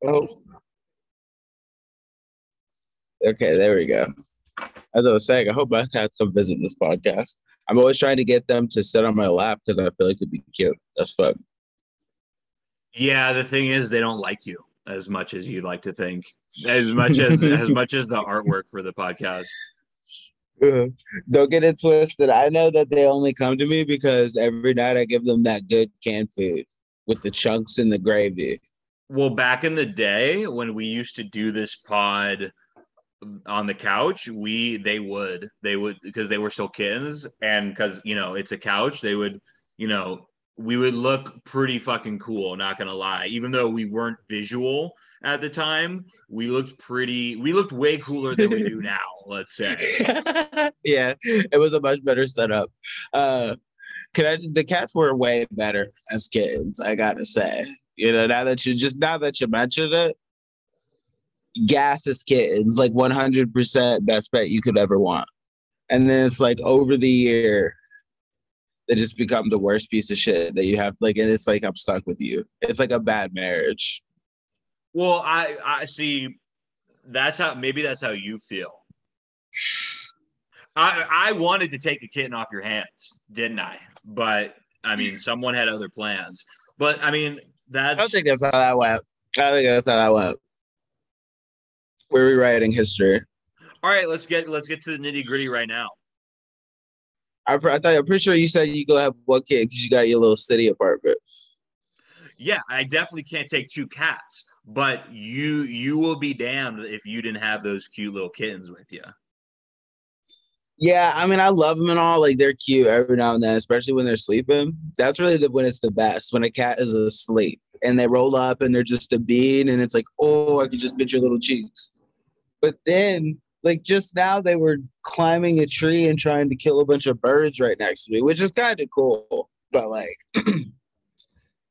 Oh, okay, there we go. As I was saying, I hope my cats come visit this podcast. I'm always trying to get them to sit on my lap because I feel like it'd be cute. That's fun. Yeah, the thing is, they don't like you as much as you'd like to think. As much as the artwork for the podcast. Don't get it twisted. I know that they only come to me because every night I give them that good canned food with the chunks and the gravy. Well, back in the day when we used to do this pod on the couch, they would because they were still kittens, and because it's a couch, we would look pretty fucking cool, not gonna lie. Even though we weren't visual at the time, we looked way cooler than we do now, let's say. Yeah, it was a much better setup. The cats were way better as kids, I gotta say. Now that you mentioned it, gas as kittens, like 100% best bet you could ever want. And then it's like over the year, they just become the worst piece of shit that you have. Like, and it's like I'm stuck with you. It's like a bad marriage. Well, I see. That's how you feel. I wanted to take the kitten off your hands, didn't I? But I mean, someone had other plans. But I mean, I don't that's think that's how that went. I don't think that's how that went. We're rewriting history. all right. Let's get to the nitty gritty right now. I'm pretty sure you said you go have one kid because you got your little city apartment. Yeah, I definitely can't take two cats, but you will be damned if you didn't have those cute little kittens with you. Yeah, I mean, I love them and all. Like, they're cute every now and then, especially when they're sleeping. That's really when it's the best, when a cat is asleep and they roll up and they're just a bean, and it's like, oh, I could just pinch your little cheeks. But then, like, just now, they were climbing a tree and trying to kill a bunch of birds right next to me, which is kind of cool. But like,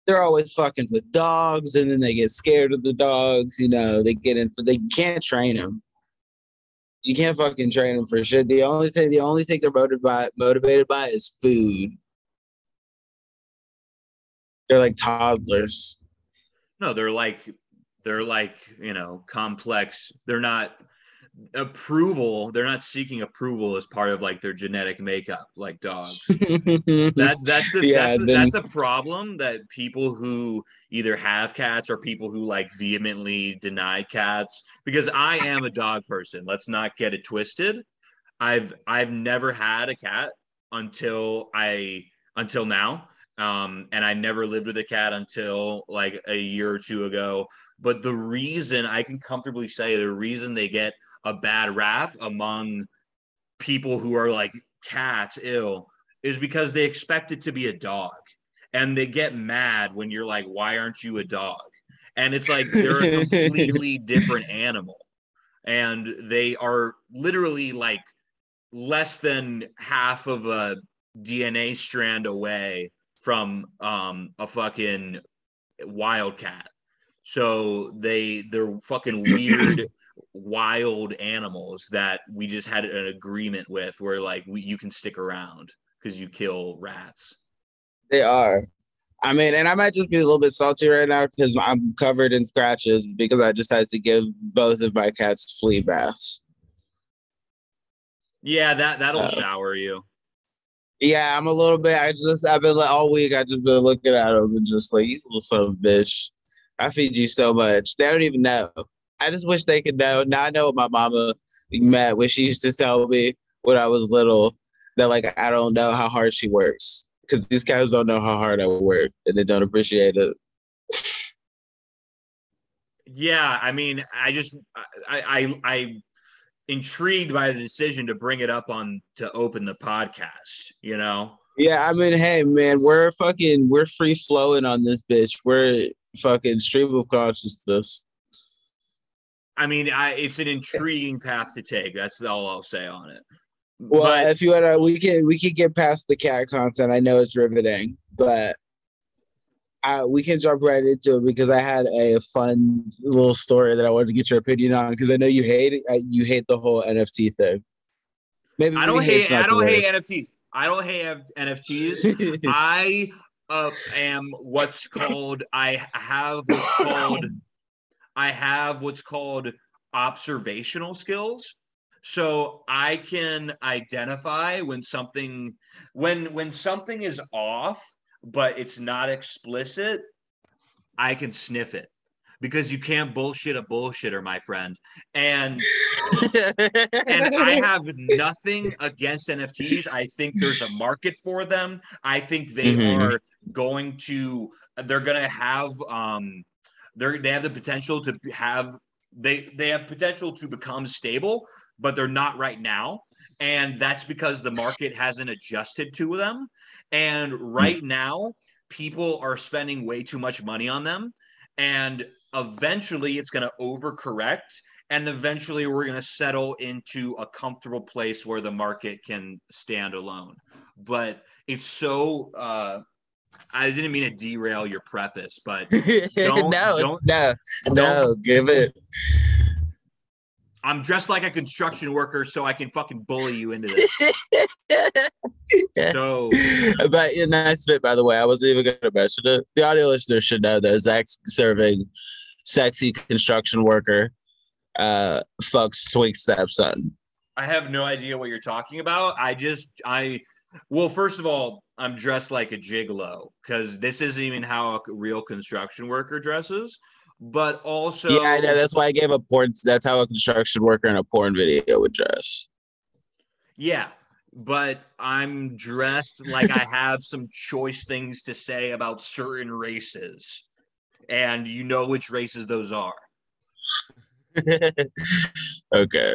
they're always fucking with dogs, and then they get scared of the dogs. They can't train them. You can't fucking train them for shit. The only thing they're motivated by is food. They're like toddlers. No, they're like complex. They're not approval. They're not seeking approval as part of like their genetic makeup, like dogs. That's the that's Yeah, the, then that's the problem that people who either have cats or people who like vehemently deny cats. Because I am a dog person. Let's not get it twisted. I've never had a cat until now. And I never lived with a cat until like a year or two ago. But the reason I can comfortably say the reason they get a bad rap among people who are like cats ill is because they expect it to be a dog, and they get mad when you're like, why aren't you a dog? And it's like they're a completely different animal, and they are literally like less than half of a DNA strand away from a fucking wildcat. So they're fucking weird, wild animals that we just had an agreement with, where like you can stick around because you kill rats. they are. I mean, and I might just be a little bit salty right now because I'm covered in scratches because I decided to give both of my cats flea baths. Yeah, that'll So shower you. yeah, I'm a little bit. I've been like all week. I just been looking at them and just like, you little son of a bitch. I feed you so much. They don't even know. I just wish they could know. Now I know what my mama meant when she used to tell me when I was little that like I don't know how hard she works because these guys don't know how hard I work and they don't appreciate it. Yeah, I mean, I intrigued by the decision to bring it up on to open the podcast. Yeah, I mean, hey man, we're free flowing on this bitch. We're fucking stream of consciousness. I mean, it's an intriguing path to take. That's all I'll say on it. Well, But if you wanna, we can get past the cat content. I know it's riveting, but we can jump right into it because I had a fun little story that I wanted to get your opinion on because I know you hate it. You hate the whole NFT thing. I Maybe don't hate hate's I not the don't hate word. NFTs. I don't hate NFTs. I am what's called I have what's called I have what's called observational skills. So I can identify when something is off, but it's not explicit, I can sniff it because you can't bullshit a bullshitter, my friend. And I have nothing against NFTs. I think there's a market for them. I think they are going to they're going to have they have the potential to have they have potential to become stable, but they're not right now. And that's because the market hasn't adjusted to them. And right now, people are spending way too much money on them. And eventually it's going to overcorrect. And eventually we're going to settle into a comfortable place where the market can stand alone. But it's so, I didn't mean to derail your preface, but don't, give it. I'm dressed like a construction worker, so I can fucking bully you into this. So, but yeah, nice fit, by the way. I wasn't even going to mention it. The audio listeners should know that Zach's serving sexy construction worker, fucks Twink stepson. I have no idea what you're talking about. Well, first of all, I'm dressed like a gigolo because this isn't even how a real construction worker dresses. But also, yeah, I know. That's why I gave a porn. That's how a construction worker in a porn video would dress. Yeah, but I'm dressed like I have some choice things to say about certain races, and you know which races those are. Okay.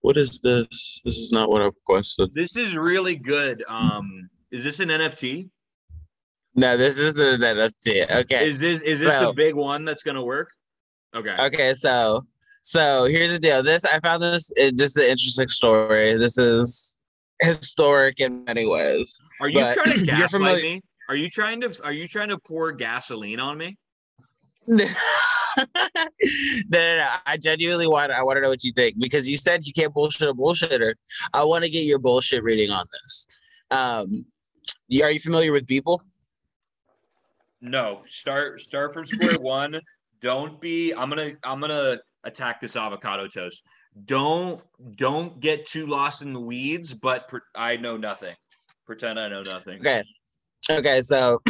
What is this? This is not what I requested. This is really good. Is this an NFT? No, this isn't an NFT. Okay. Is this the big one that's gonna work? Okay. Okay, so here's the deal. I found this is an interesting story. This is historic in many ways. Are you trying to gaslight me? Are you trying to pour gasoline on me? No. I genuinely want to know what you think because you said you can't bullshit a bullshitter. I want to get your bullshit reading on this. Are you familiar with Beeple? No. Start from square one. Don't be. I'm gonna attack this avocado toast. Don't get too lost in the weeds. But I know nothing. Pretend I know nothing. Okay. So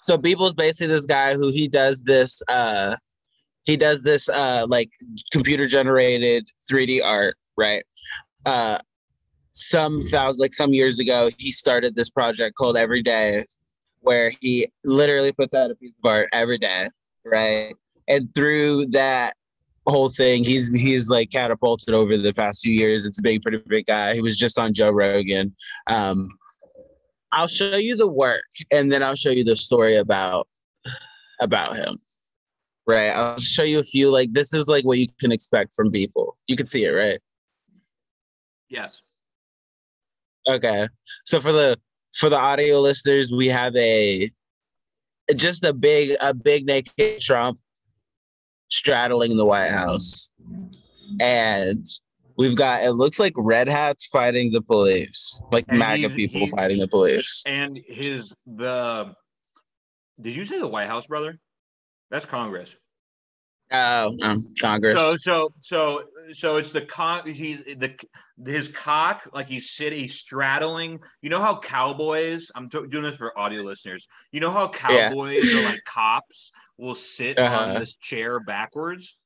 so Beeple's basically this guy who he does this like computer generated 3D art, right? Some years ago, he started this project called Every Day, where he literally puts out a piece of art every day, right? And through that whole thing, he's like catapulted over the past few years. It's a pretty big guy. He was just on Joe Rogan. I'll show you the work, and then I'll show you the story about him. Right. I'll show you a few. Like this is like what you can expect from people. You can see it, right? Yes. Okay. So for the audio listeners, we have just a big naked Trump straddling the White House. And we've got, it looks like red hats fighting the police, like and MAGA people fighting the police. And did you say the White House, brother? That's Congress. Congress. So it's his cock, like he's straddling. You know how cowboys? I'm doing this for audio listeners. You know how cowboys or like cops will sit on this chair backwards.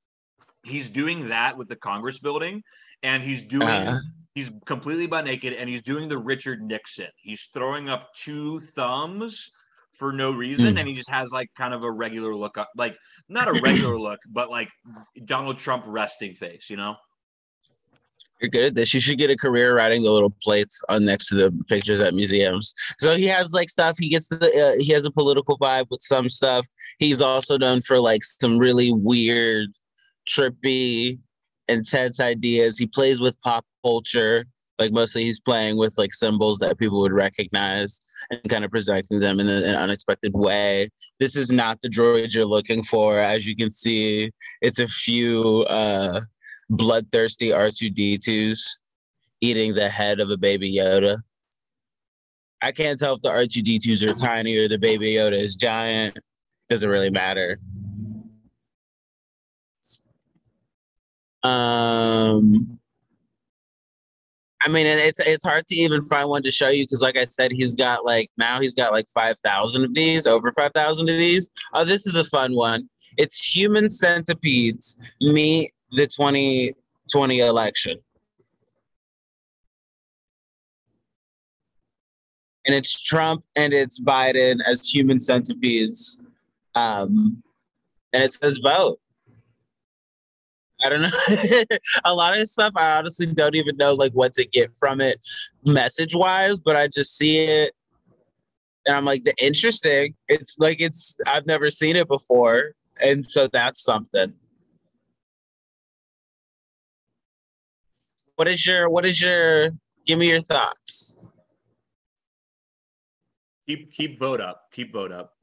He's doing that with the Congress building, and he's completely butt naked, and he's doing the Richard Nixon. He's throwing up two thumbs for no reason, and he just has like kind of a regular look up, like not a regular look, but like Donald Trump resting face, you know? You're good at this. You should get a career writing the little plates on next to the pictures at museums. So he has like stuff. He gets he has a political vibe with some stuff. He's also known for like some really weird, trippy, intense ideas. He plays with pop culture. Like mostly he's playing with like symbols that people would recognize and kind of presenting them in an unexpected way. This is not the droid you're looking for. As you can see, it's a few bloodthirsty R2-D2s eating the head of a baby Yoda. I can't tell if the R2-D2s are tiny or the baby Yoda is giant. Doesn't really matter. Um, I mean, and it's hard to even find one to show you because, like I said, he's got like 5,000 of these, over 5,000 of these. Oh, this is a fun one. It's human centipedes meet the 2020 election, and it's Trump and it's Biden as human centipedes, and it says vote. I don't know. A lot of this stuff, I honestly don't even know like what to get from it message wise, but I just see it and I'm like, the interesting. It's like I've never seen it before, and so that's something. What is your? Give me your thoughts. Keep vote up. Keep vote up.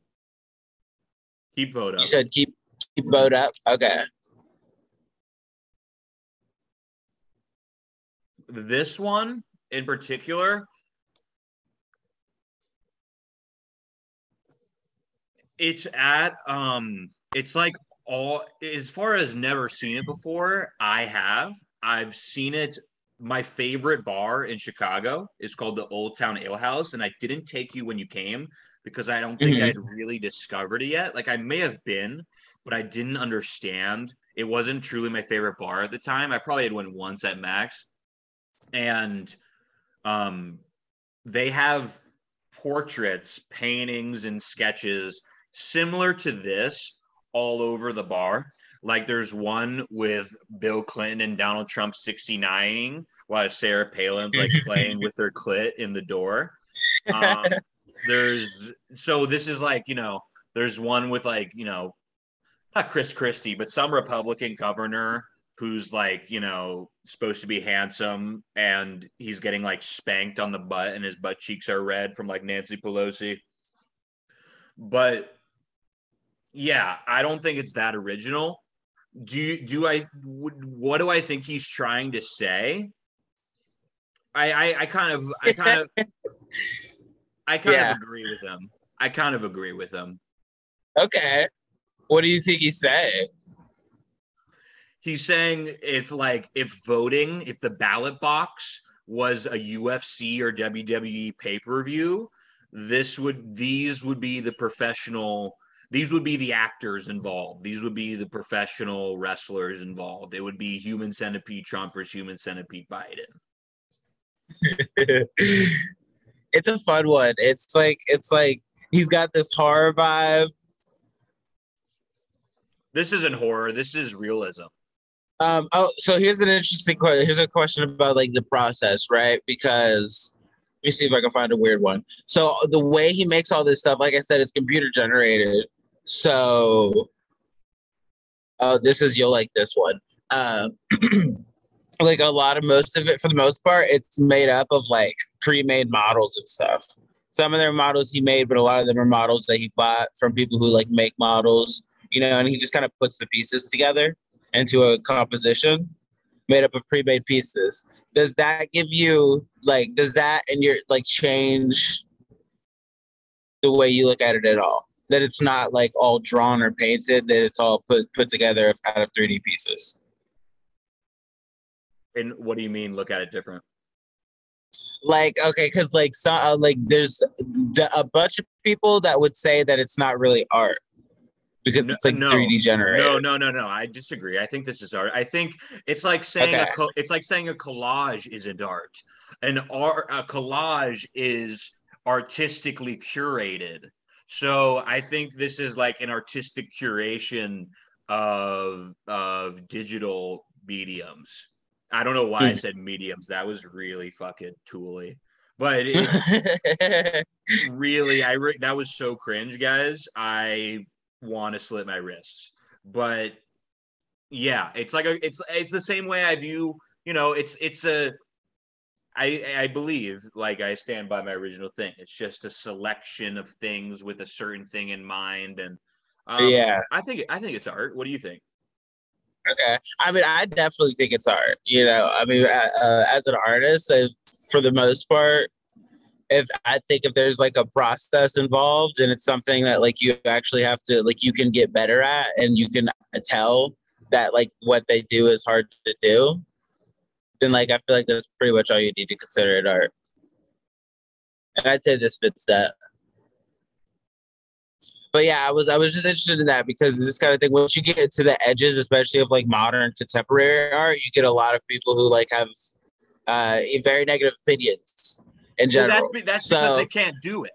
Keep vote You up. said keep vote up. Okay. This one in particular, it's like all as far as never seen it before. I've seen it. My favorite bar in Chicago is called the Old Town Ale House, and I didn't take you when you came because I don't think I'd Mm-hmm. really discovered it yet. Like I may have been, but I didn't understand. It wasn't truly my favorite bar at the time. I probably had went once at max, and um, they have portraits, paintings, and sketches similar to this all over the bar. Like there's one with Bill Clinton and Donald Trump 69ing while Sarah Palin's like playing with her clit in the door. Um, there's so this is like, there's one with like, not Chris Christie, but some Republican governor who's like, supposed to be handsome and he's getting like spanked on the butt and his butt cheeks are red from like Nancy Pelosi. But yeah, I don't think it's that original. What do I think he's trying to say? I kind of Yeah. agree with him. I kind of agree with him. Okay. What do you think he's saying? He's saying if the ballot box was a UFC or WWE pay-per-view, these would be the professional, these would be the actors involved. These would be the professional wrestlers involved. It would be Human Centipede Trump versus Human Centipede Biden. It's a fun one. It's like he's got this horror vibe. This isn't horror. This is realism. So here's an interesting question. Here's a question about like the process, right? Because let me see if I can find a weird one. So the way he makes all this stuff, like I said, it's computer generated. So you'll like this one. Uh, like most of it, for the most part, it's made up of like pre-made models and stuff. Some of them are models he made, but a lot of them are models that he bought from people who like make models, and he just kind of puts the pieces together into a composition made up of pre-made pieces. Does that give you like, does that and your like change the way you look at it at all? That it's not like all drawn or painted, that it's all put together out of 3D pieces. And what do you mean look at it different? Like, okay, because like there's a bunch of people that would say that it's not really art because it's like No, 3D generated. no. I disagree. I think this is art. I think it's like saying Okay. it's like saying a collage isn't art. A collage is artistically curated. So I think this is like an artistic curation of digital mediums. I don't know why I said mediums. That was really fucking tooly. But it's really that was so cringe, guys. I want to slit my wrists. But yeah, it's like it's the same way I view, I believe, like, I stand by my original thing. It's just a selection of things with a certain thing in mind, and Yeah. I think it's art. What do you think? Okay. I mean, I definitely think it's art. I mean, as an artist, for the most part, if there's like a process involved and it's something that like you actually have to like you can get better at and you can tell that like what they do is hard to do, then like I feel like that's pretty much all you need to consider it art. And I'd say this fits that. But yeah, I was just interested in that because this kind of thing, once you get to the edges, especially of like modern contemporary art, you get a lot of people who like have very negative opinions in Well, general. that's because they can't do it.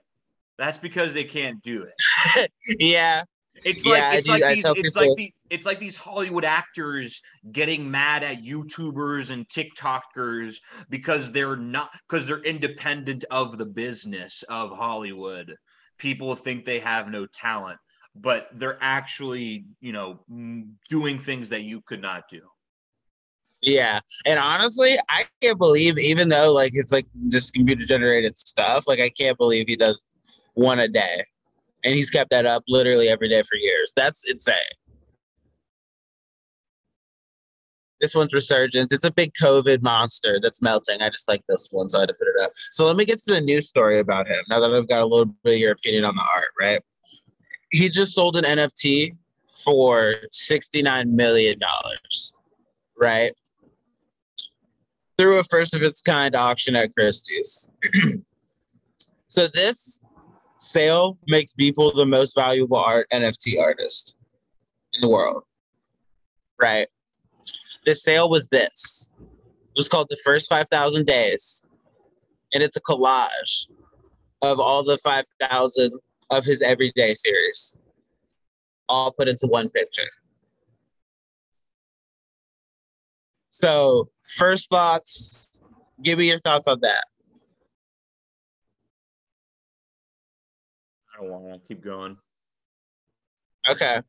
That's because they can't do it. Yeah. It's Yeah, like I tell people, it's like these Hollywood actors getting mad at YouTubers and TikTokers because they're independent of the business of Hollywood. People think they have no talent, but they're actually, doing things that you could not do. yeah. And honestly, I can't believe, even though like it's like just computer generated stuff, like I can't believe he does one a day. And he's kept that up literally every day for years. That's insane. This one's Resurgence. It's a big COVID monster that's melting. I just like this one, so I had to put it up. So let me get to the news story about him. Now that I've got a little bit of your opinion on the art, right? He just sold an NFT for $69 million, right? Through a first of its kind auction at Christie's. So this sale makes Beeple the most valuable art NFT artist in the world, right? The sale was this. It was called The First 5,000 Days. And it's a collage of all the 5,000 of his everyday series, all put into one picture. So, first thoughts, give me your thoughts on that. I don't want to keep going. Okay.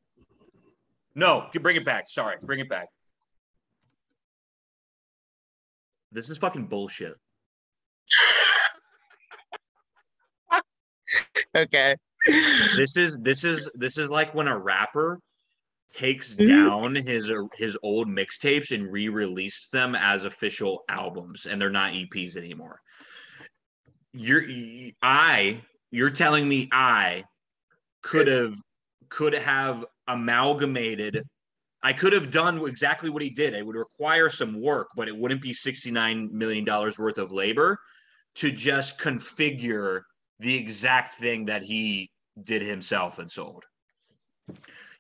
No, bring it back. Sorry, bring it back. This is fucking bullshit. Okay. This is like when a rapper takes down his old mixtapes and re-released them as official albums, and they're not EPs anymore. You're telling me I could have amalgamated. I could have done exactly what he did. It would require some work, but it wouldn't be $69 million worth of labor to just configure the exact thing that he did himself and sold.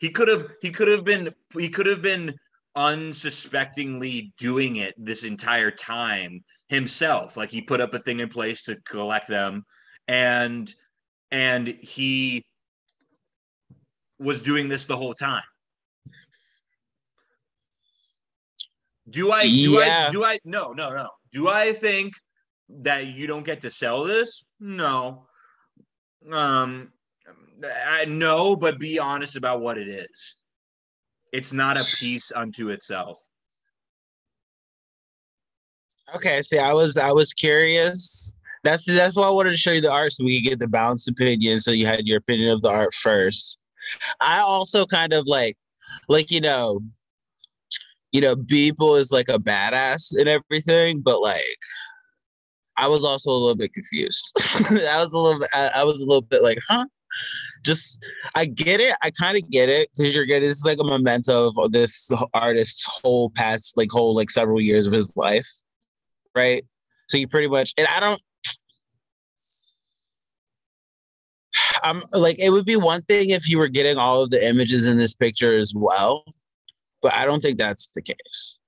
He could have been unsuspectingly doing it this entire time himself. Like he put up a thing in place to collect them, and he was doing this the whole time. Do I no. Do I think that you don't get to sell this? No. No, but be honest about what it is. It's not a piece unto itself. Okay, see, I was curious. That's why I wanted to show you the art so we could get the balanced opinion. So you had your opinion of the art first. I also kind of like Beeple is like a badass and everything, but like I was also a little bit confused. I was a little bit like, huh? Just I get it. I kind of get it because you're getting, it's like a memento of this artist's whole past, like whole like several years of his life, right? So you pretty much, and I'm like, it would be one thing if you were getting all of the images in this picture as well, but I don't think that's the case.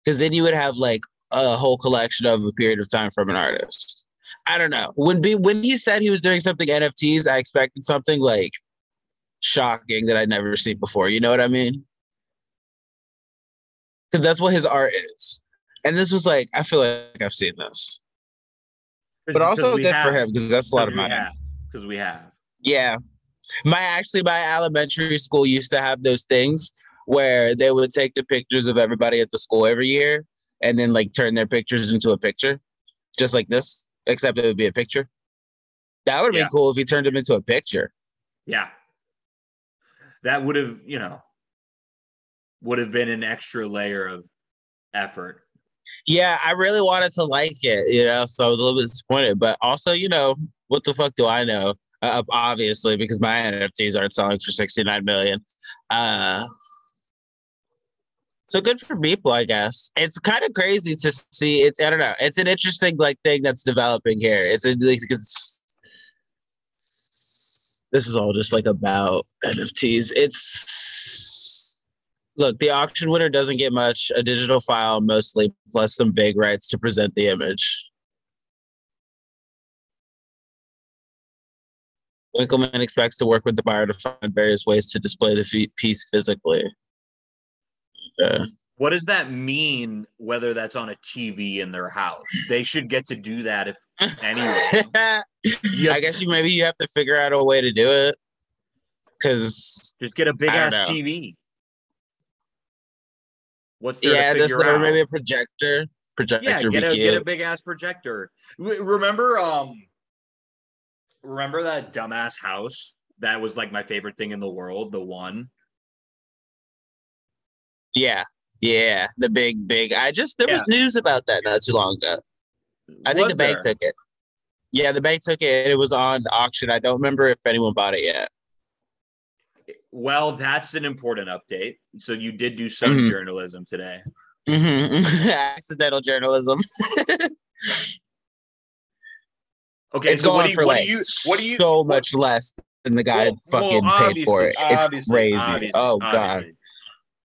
Because then you would have like a whole collection of a period of time from an artist. I don't know. When he said he was doing something NFTs, I expected something like shocking that I'd never seen before. You know what I mean? Because that's what his art is. And this was like, I feel like I've seen this. But also good for him because that's a lot of money. Because we have. Yeah. My elementary school used to have those things where they would take the pictures of everybody at the school every year and then like turn their pictures into a picture, just like this, except it would be a picture. That would have been cool if he turned them into a picture. Yeah. That would have, been an extra layer of effort. Yeah, I really wanted to like it, so I was a little bit disappointed. But also, what the fuck do I know? Obviously, because my NFTs aren't selling for $69 million. So good for people, I guess. It's kind of crazy to see. I don't know. It's an interesting like thing that's developing here. This is all just like about NFTs. Look, the auction winner doesn't get much, a digital file mostly, plus some big rights to present the image. Winkleman expects to work with the buyer to find various ways to display the piece physically. Okay. What does that mean, whether that's on a TV in their house? They should get to do that if anyway. I guess maybe you have to figure out a way to do it. Because just get a big ass TV. What's there to figure out? Or maybe a projector. Projector get a big ass projector. Remember that dumbass house that was like my favorite thing in the world, the one? Yeah, the big. There was news about that not too long ago. I think the bank took it. Yeah, the bank took it. It was on auction. I don't remember if anyone bought it yet. Well, that's an important update. So you did do some journalism today. Accidental journalism. Okay, it's so going for so much less than the guy fucking paid for it. It's crazy. God.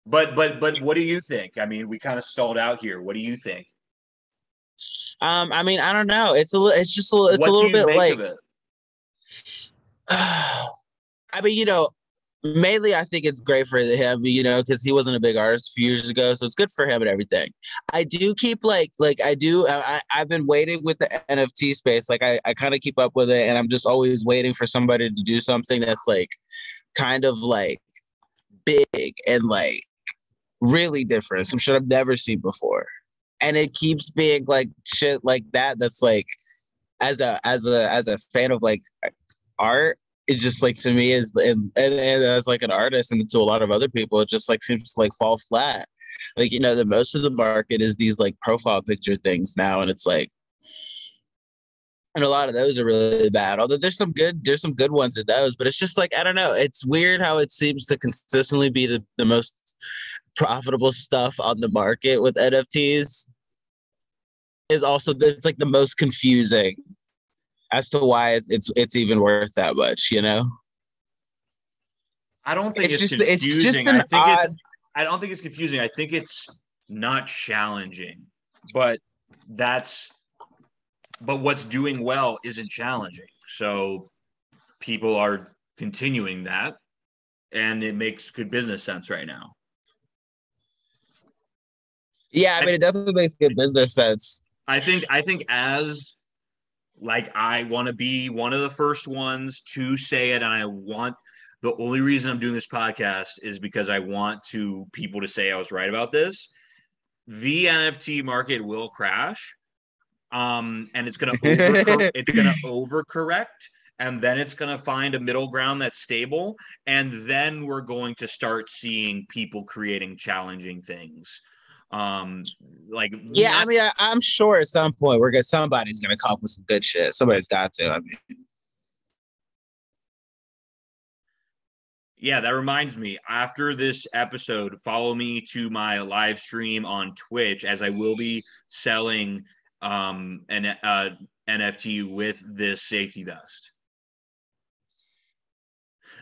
But what do you think? I mean, we kind of stalled out here. What do you think? I mean, I don't know. It's a little bit like. Of it? I mean, mainly I think it's great for him, because he wasn't a big artist a few years ago, so it's good for him and everything. I do keep I've been waiting with the NFT space. Like I kind of keep up with it, and I'm just always waiting for somebody to do something that's like kind of like big and like really different, some shit I've never seen before. And it keeps being like shit like that. That's like, as a fan of like art, it just like to me is and as like an artist and to a lot of other people, it just like seems to like fall flat. Like the most of the market is these like profile picture things now, and it's like, and a lot of those are really bad. Although there's some good ones in those, but it's just like I don't know. It's weird how it seems to consistently be the most profitable stuff on the market with NFTs. Is also it's like the most confusing as to why it's even worth that much, I don't think it's confusing. I don't think it's confusing. I think it's not challenging, but what's doing well isn't challenging. So people are continuing that, and it makes good business sense right now. Yeah, I mean, it definitely makes good business sense. I think as like I want to be one of the first ones to say it, and the only reason I'm doing this podcast is because I want people to say I was right about this. The NFT market will crash, and it's going to overcorrect, and then it's going to find a middle ground that's stable, and then we're going to start seeing people creating challenging things. I mean, I'm sure at some point somebody's gonna come up with some good shit. Somebody's got to. I mean, yeah, that reminds me. After this episode, follow me to my live stream on Twitch, as I will be selling an NFT with this safety vest.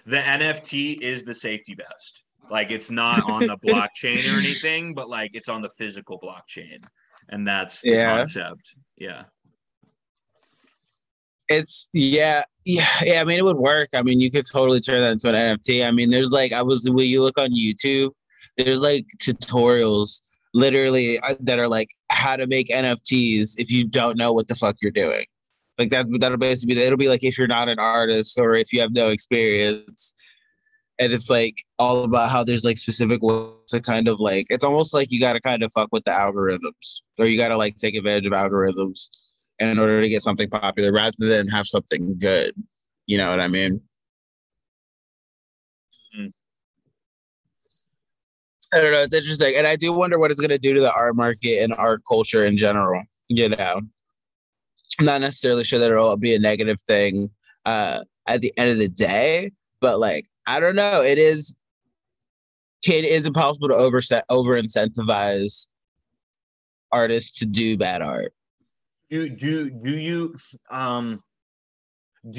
The NFT is the safety vest. Like, it's not on the blockchain or anything, but like it's on the physical blockchain, and that's the concept. Yeah. It's I mean, it would work. I mean, you could totally turn that into an NFT. I mean, there's like when you look on YouTube, there's like tutorials literally that are like how to make NFTs if you don't know what the fuck you're doing. Like that'll basically it'll be like if you're not an artist or if you have no experience. And it's like all about how there's like specific ways to kind of like, it's almost like you got to kind of fuck with the algorithms, or you got to like take advantage of algorithms in order to get something popular rather than have something good. You know what I mean? Mm-hmm. I don't know. It's interesting. And I do wonder what it's going to do to the art market and art culture in general. I'm not necessarily sure that it'll be a negative thing at the end of the day, but like, I don't know. It is. is it possible to over incentivize artists to do bad art? Do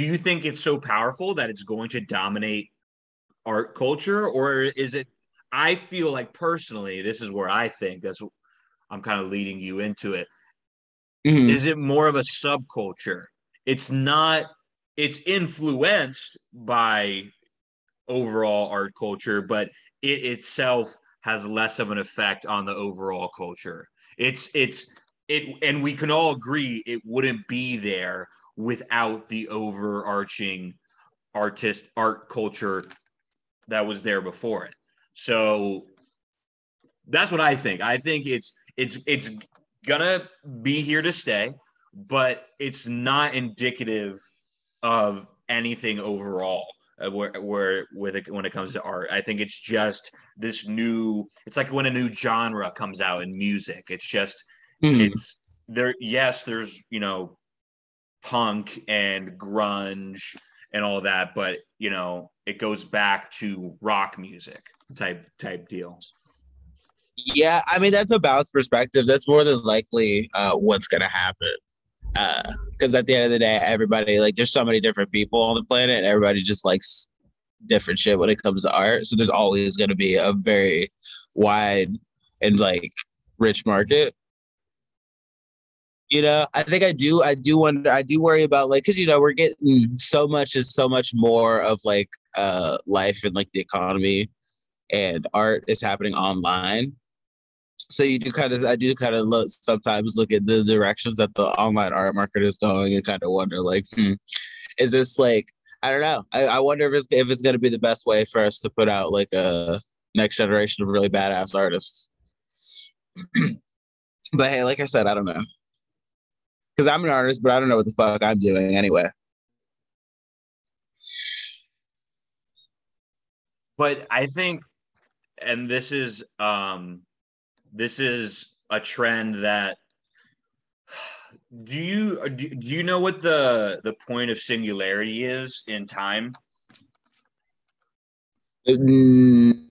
you think it's so powerful that it's going to dominate art culture, or is it? I feel like personally, this is where I think that's. I'm kind of leading you into it. Mm-hmm. Is it more of a subculture? It's not. It's influenced by overall art culture, but it itself has less of an effect on the overall culture. And we can all agree it wouldn't be there without the overarching art culture that was there before it. So that's what I think. I think it's gonna be here to stay, but it's not indicative of anything overall. Where with it when it comes to art, I think it's just this new. It's like when a new genre comes out in music. It's just Mm-hmm. it's there. Yes, there's punk and grunge and all that, but it goes back to rock music type deal. Yeah, I mean that's a balanced perspective. That's more than likely what's gonna happen. Because at the end of the day, everybody like there's so many different people on the planet, and everybody just likes different shit when it comes to art. So there's always gonna be a very wide and like rich market. I think I do wonder, I do worry about like, because we're getting so much more of like life and like the economy and art is happening online. So I do kind of sometimes look at the directions that the online art market is going and kind of wonder like, is this like, I don't know. I wonder if it's going to be the best way for us to put out like a next generation of really badass artists. But hey, like I said, I don't know. Because I'm an artist, but I don't know what the fuck I'm doing anyway. But I think, and this is a trend that do you know what the point of singularity is in time? Mm,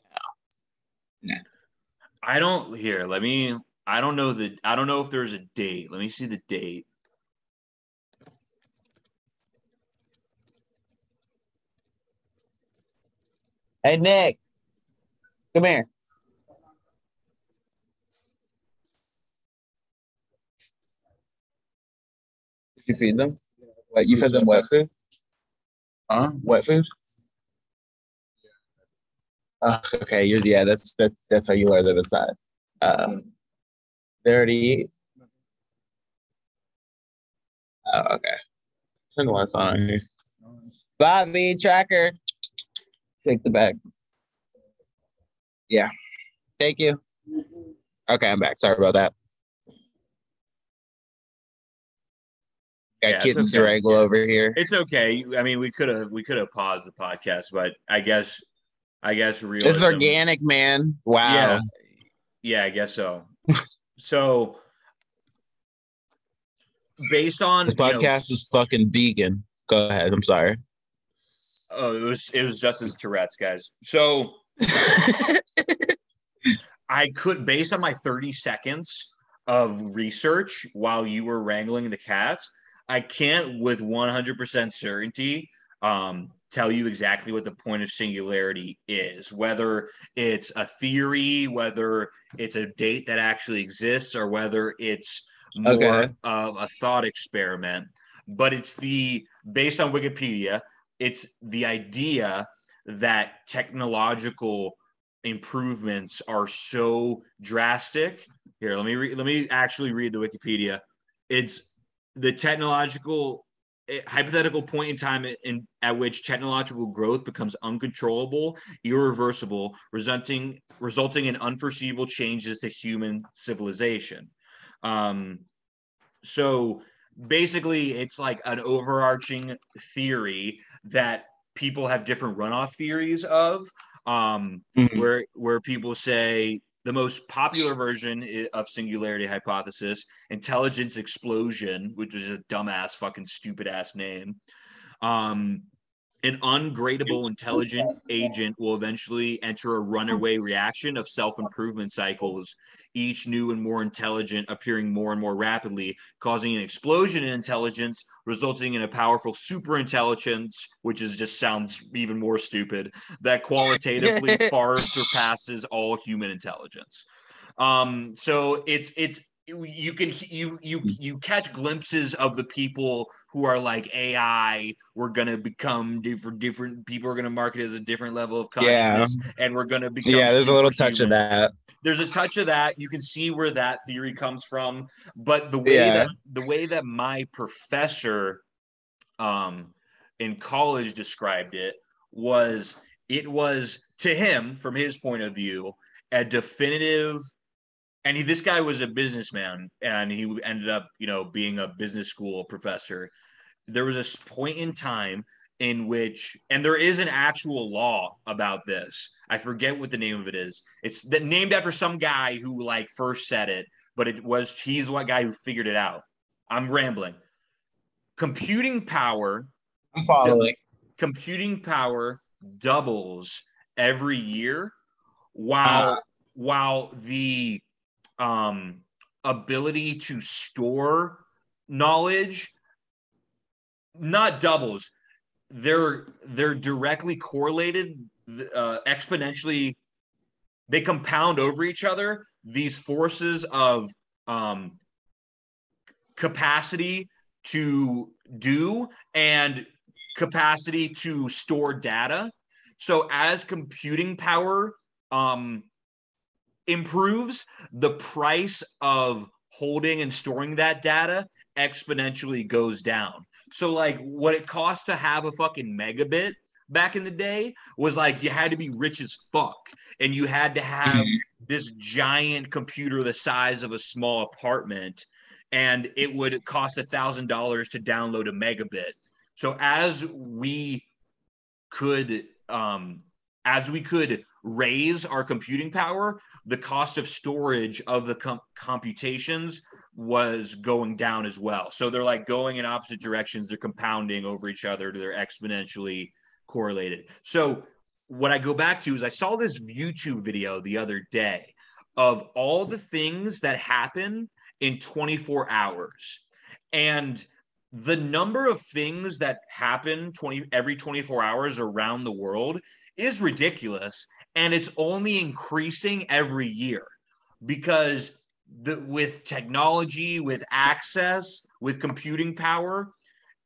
nah. I don't here. Let me. I don't know if there's a date. Let me see the date. Hey, Nick, come here. Did you feed them? What, you fed them wet food? Huh? Wet food? Okay, yeah, that's how you learn that inside. They already eat. Oh, okay. Turn the lights on here. Bobby, tracker. Take the bag. Yeah. Thank you. Okay, I'm back. Sorry about that. Got Yeah, it's kittens to okay. wrangle over here. It's okay. I mean, we could have paused the podcast, but I guess This is realism. organic, man. Yeah, Wow. yeah, I guess so. So based This on podcast is fucking vegan. Go ahead. I'm sorry. oh, it was Justin's Tourette's, guys. So I could, based on my 30 seconds of research while you were wrangling the cats, I can't with 100% certainty tell you exactly what the point of singularity is, whether it's a theory, whether it's a date that actually exists, or whether it's more Okay. of a thought experiment. But based on Wikipedia, it's the idea that technological improvements are so drastic. Here, let me actually read the Wikipedia. It's the hypothetical point in time at which technological growth becomes uncontrollable, irreversible, resulting in unforeseeable changes to human civilization. Um, so basically, it's like an overarching theory that people have different runoff theories of, Mhm. where people say the most popular version of singularity hypothesis, intelligence explosion, which is a dumbass, fucking stupid ass name, um, An ungradable intelligent agent will eventually enter a runaway reaction of self-improvement cycles, each new and more intelligent appearing more and more rapidly, causing an explosion in intelligence, resulting in a powerful superintelligence, which just sounds even more stupid, that qualitatively far surpasses all human intelligence. So it's you catch glimpses of the people who are like AI. We're gonna become different people are gonna market as a different level of consciousness, and we're gonna become there's a little touch of superhuman. that. There's a touch of that. You can see where that theory comes from, but the way that my professor in college described it was to him, from his point of view, a definitive. And this guy was a businessman, and he ended up, being a business school professor. There was a point in time in which, and there is an actual law about this. I forget what the name of it is. It's named after some guy who like first said it, but he's the guy who figured it out. I'm rambling. Computing power. I'm following. Computing power doubles every year, while the ability to store knowledge not doubles. They're directly correlated, exponentially. They compound over each other. These forces of capacity to do and capacity to store data. So as computing power improves, the price of holding and storing that data exponentially goes down. So like what it cost to have a fucking megabit back in the day was like you had to be rich as fuck, and you had to have this giant computer the size of a small apartment, and it would cost $1,000 to download a megabit. So as we could raise our computing power, the cost of storage of the computations was going down as well. So they're like going in opposite directions. They're compounding over each other. They're exponentially correlated. So what I go back to is I saw this YouTube video the other day of all the things that happen in 24 hours. And the number of things that happen every 24 hours around the world is ridiculous. And it's only increasing every year because with technology, with access, with computing power,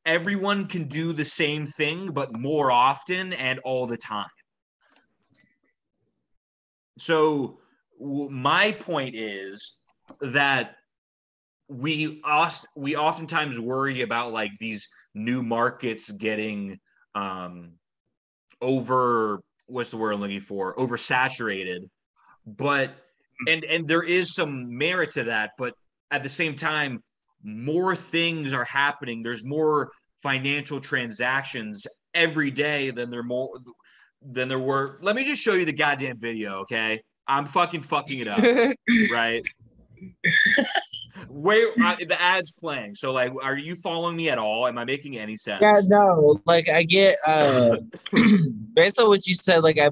everyone can do the same thing, but more often and all the time. So my point is that we oftentimes worry about like these new markets getting oversaturated, but and there is some merit to that, but at the same time, more things are happening. There's more financial transactions every day than there were. Let me just show you the goddamn video, okay? I'm fucking it up, right? Where the ad's playing. So like, are you following me at all? Am I making any sense? Yeah, no, like I get based on what you said, like I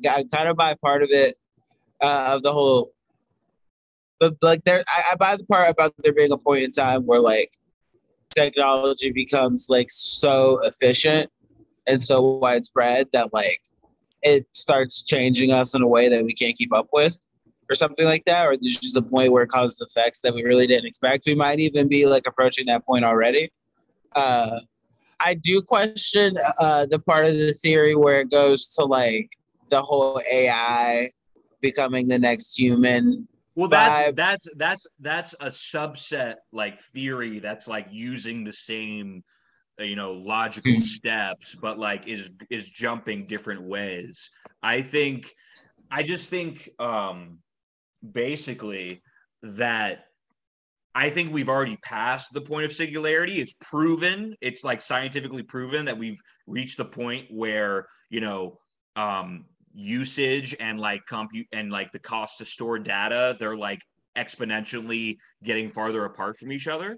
kind of buy part of it, of the whole, but like I buy the part about there being a point in time where like technology becomes like so efficient and so widespread that like it starts changing us in a way that we can't keep up with, or something like that, or there's just a point where it causes effects that we really didn't expect. We might even be like approaching that point already. I do question the part of the theory where it goes to like the whole AI becoming the next human. Well, vibe. that's a subset like theory that's like using the same logical steps, but like is jumping different ways. I just think basically that I think we've already passed the point of singularity. It's proven. It's like scientifically proven that we've reached the point where, usage and like compute and like the cost to store data, they're like exponentially getting farther apart from each other.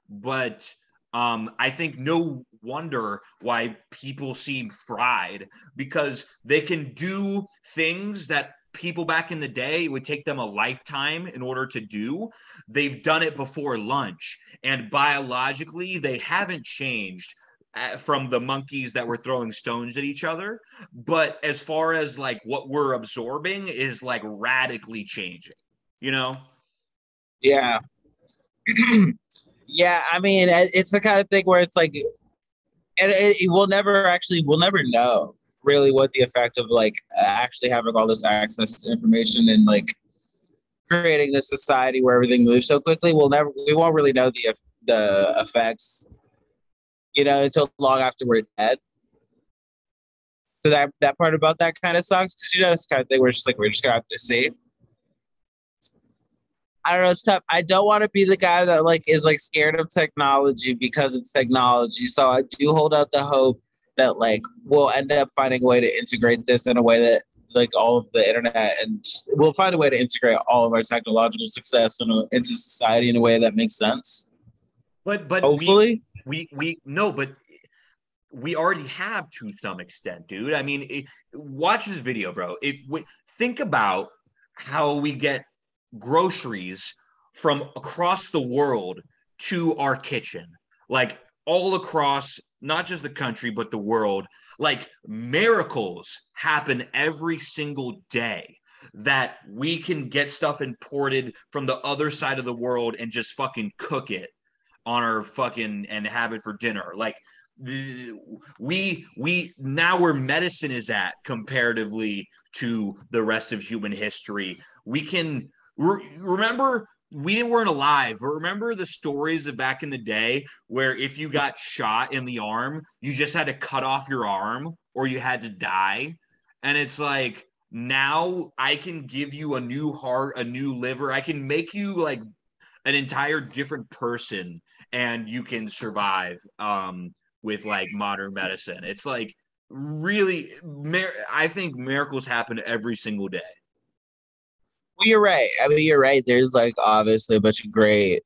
But I think no wonder why people seem fried, because they can do things that people back in the day, it would take them a lifetime in order to do. They've done it before lunch, and biologically, they haven't changed from the monkeys that were throwing stones at each other. But as far as like what we're absorbing is like radically changing, you know? Yeah. Yeah, I mean, it's the kind of thing where it's like, and we'll never know really what the effect of like actually having all this access to information and like creating this society where everything moves so quickly. We won't really know the effects, until long after we're dead. So that part about that kind of sucks, because it's kind of thing where it's just like we're just gonna have to see. I don't know, it's tough. I don't want to be the guy that like is like scared of technology because it's technology. So I do hold out the hope that like we'll end up finding a way to integrate this in a way that like all of the internet, and we'll find a way to integrate all of our technological success into society in a way that makes sense. But Hopefully. we no, but we already have to some extent, dude. I mean, watch this video, bro. Think about how we get groceries from across the world to our kitchen, like all across not just the country but the world. Like miracles happen every single day that we can get stuff imported from the other side of the world and just fucking cook it on our fucking and have it for dinner. Like we now where medicine is at comparatively to the rest of human history. We can remember we weren't alive, but remember the stories of back in the day where if you got shot in the arm, you just had to cut off your arm or you had to die. And it's like now I can give you a new heart, a new liver. I can make you like an entire different person and you can survive with like modern medicine. It's like really, I think miracles happen every single day. Well, you're right. I mean, you're right. There's like obviously a bunch of great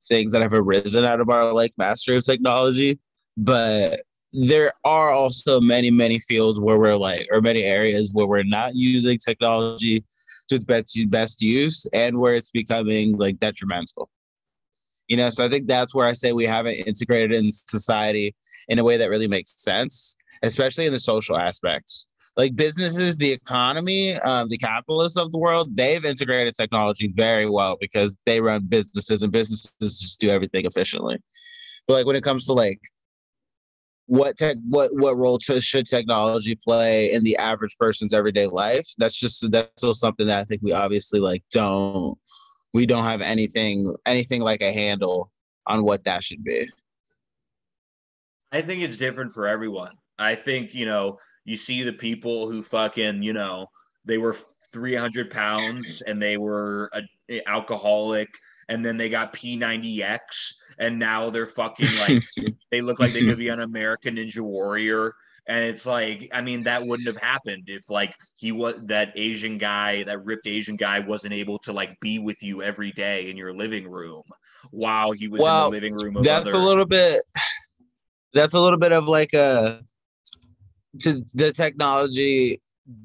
things that have arisen out of our like mastery of technology, but there are also many, many fields where we're like, or many areas where we're not using technology to its best use, and where it's becoming like detrimental. So I think that's where I say we haven't integrated in society in a way that really makes sense, especially in the social aspects. Like businesses, the economy, the capitalists of the world, they've integrated technology very well because they run businesses and businesses just do everything efficiently. But like when it comes to like what role should technology play in the average person's everyday life, that's still something that I think we obviously like we don't have anything like a handle on what that should be. I think it's different for everyone. I think, you see the people who fucking, they were 300 pounds and they were a alcoholic and then they got P90X and now they're fucking like, they look like they could be an American Ninja Warrior. And it's like, I mean, that wouldn't have happened if like he was that Asian guy, that ripped Asian guy wasn't able to like be with you every day in your living room while he was in the Well, living room of that's a other. little bit of like the technology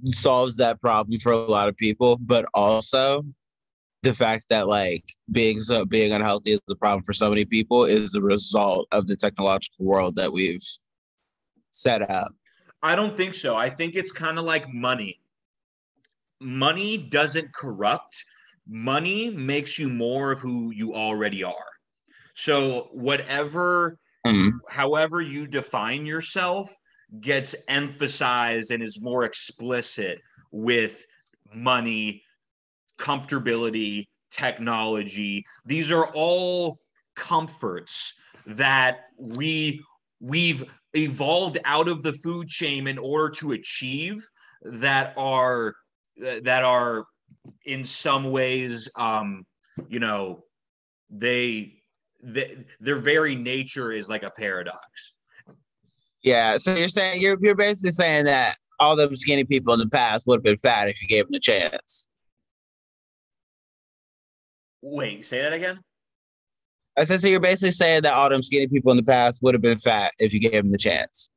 solves that problem for a lot of people, but also the fact that like being unhealthy is a problem for so many people is a result of the technological world that we've set up. I don't think so. I think it's kind of like money. Money doesn't corrupt. Money makes you more of who you already are. So Mm. however you define yourself gets emphasized and is more explicit with money, comfortability, technology. These are all comforts that we've evolved out of the food chain in order to achieve that are in some ways you know they, their very nature is like a paradox. Yeah, so you're basically saying that all them skinny people in the past would have been fat if you gave them a chance. Wait, say that again. I said, so you're basically saying that all them skinny people in the past would have been fat if you gave them the chance.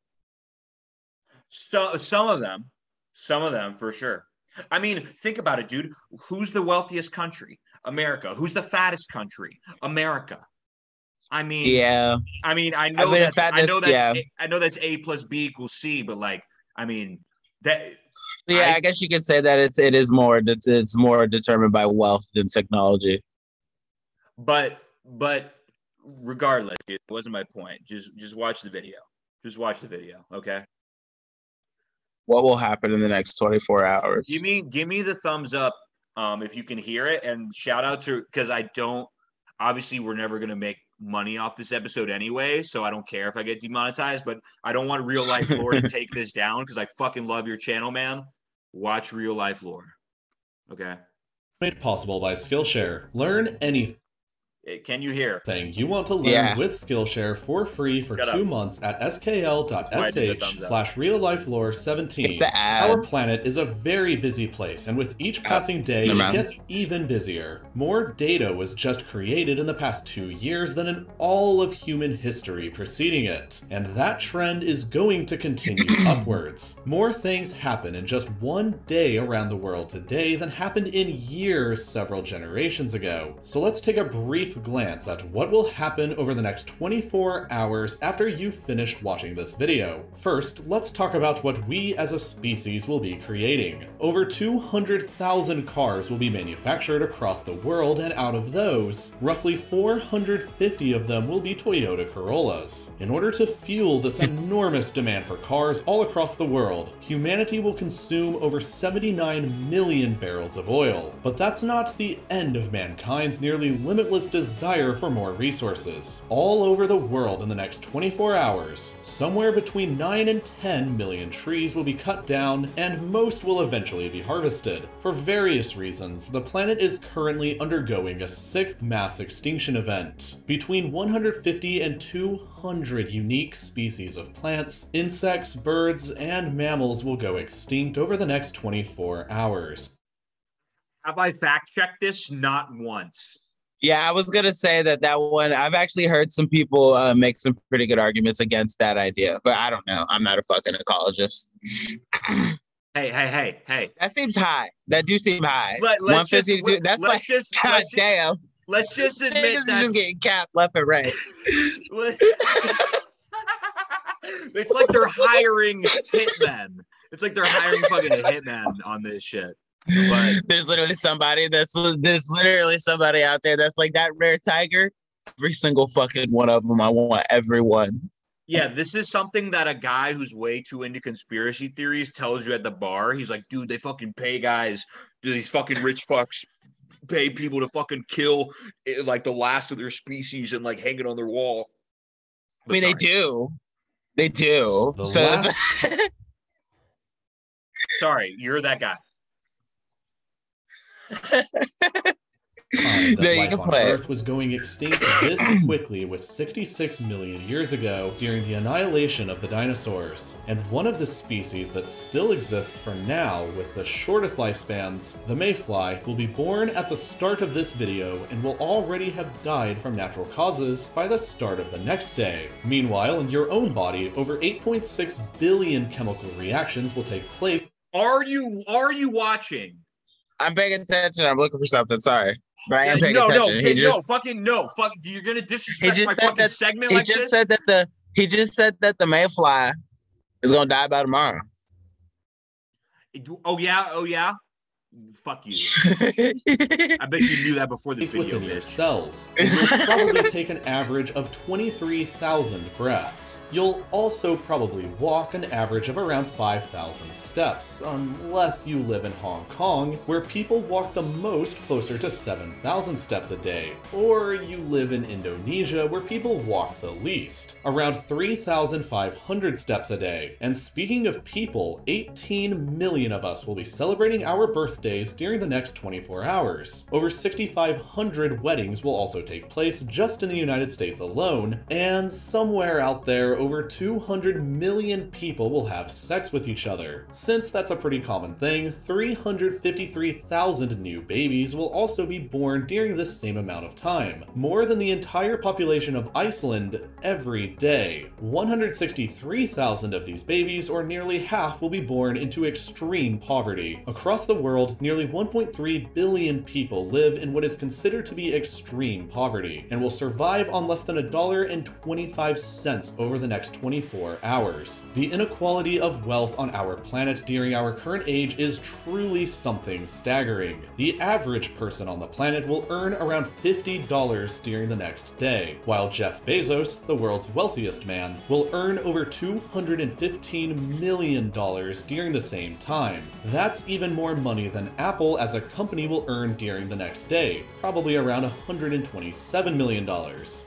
So some of them for sure. I mean, think about it, dude. Who's the wealthiest country? America. Who's the fattest country? America. I mean, Yeah. I I know mean, in that's fatness, yeah. I know that's A plus B equals C, but like, I mean, that So yeah, I I guess you could say that it's more determined by wealth than technology. but regardless, it wasn't my point. Just watch the video. Just watch the video, okay? What will happen in the next 24 hours? Give me the thumbs up if you can hear it, and shout out to because I don't obviously we're never gonna make money off this episode anyway, so I don't care if I get demonetized, but I don't want real life lore to take this down because I fucking love your channel, man. Watch real life lore. Okay. Made possible by Skillshare. Learn anything Can you hear? you want to learn with Skillshare for free for 2 months at skl.sh/realliflore17. Our planet is a very busy place, and with each passing day, it gets even busier. More data was just created in the past 2 years than in all of human history preceding it, and that trend is going to continue upwards. More things happen in just one day around the world today than happened in years several generations ago. So let's take a brief glance at what will happen over the next 24 hours after you've finished watching this video. First, let's talk about what we as a species will be creating. Over 200,000 cars will be manufactured across the world, and out of those, roughly 450 of them will be Toyota Corollas. In order to fuel this enormous demand for cars all across the world, humanity will consume over 79 million barrels of oil. But that's not the end of mankind's nearly limitless desire for more resources. All over the world in the next 24 hours, somewhere between 9 and 10 million trees will be cut down, and most will eventually be harvested. For various reasons, the planet is currently undergoing a 6th mass extinction event. Between 150 and 200 unique species of plants, insects, birds, and mammals will go extinct over the next 24 hours. Have I fact-checked this? Not once. Yeah, I was gonna say that one. I've actually heard some people make some pretty good arguments against that idea, but I don't know. I'm not a fucking ecologist. Hey. That seems high. That do seem high. 152. That's like, god damn. Let's just admit niggas is just getting capped left and right. It's like they're hiring hitmen. It's like they're hiring fucking a hitman on this shit. But there's literally somebody out there that's like that rare tiger. Every single fucking one of them. I want everyone. Yeah, this is something that a guy who's way too into conspiracy theories tells you at the bar. He's like, dude, they fucking pay guys. Dude, these fucking rich fucks pay people to fucking kill like the last of their species and like hang it on their wall. But I mean, they do. So sorry, you're that guy. That life on Earth was going extinct this quickly was 66 million years ago during the annihilation of the dinosaurs. And one of the species that still exists for now with the shortest lifespans, the mayfly, will be born at the start of this video and will already have died from natural causes by the start of the next day. Meanwhile, in your own body, over 8.6 billion chemical reactions will take place. Are you watching? I'm paying attention. I'm looking for something. Sorry. But I am paying attention. Fuck, you're gonna disrespect my fucking segment like this? He just said that the mayfly is gonna die by tomorrow. Oh yeah. Fuck you. I bet you knew that before the video. Within your cells. You'll probably take an average of 23,000 breaths. You'll also probably walk an average of around 5,000 steps, unless you live in Hong Kong, where people walk the most, closer to 7,000 steps a day. Or you live in Indonesia, where people walk the least, around 3,500 steps a day. And speaking of people, 18 million of us will be celebrating our birthday birthdays during the next 24 hours. Over 6,500 weddings will also take place just in the United States alone, and somewhere out there, over 200 million people will have sex with each other. Since that's a pretty common thing, 353,000 new babies will also be born during this same amount of time, more than the entire population of Iceland every day. 163,000 of these babies, or nearly half, will be born into extreme poverty. Across the world, nearly 1.3 billion people live in what is considered to be extreme poverty, and will survive on less than $1.25 over the next 24 hours. The inequality of wealth on our planet during our current age is truly something staggering. The average person on the planet will earn around $50 during the next day, while Jeff Bezos, the world's wealthiest man, will earn over $215 million during the same time. That's even more money than Apple as a company will earn during the next day, probably around $127 million.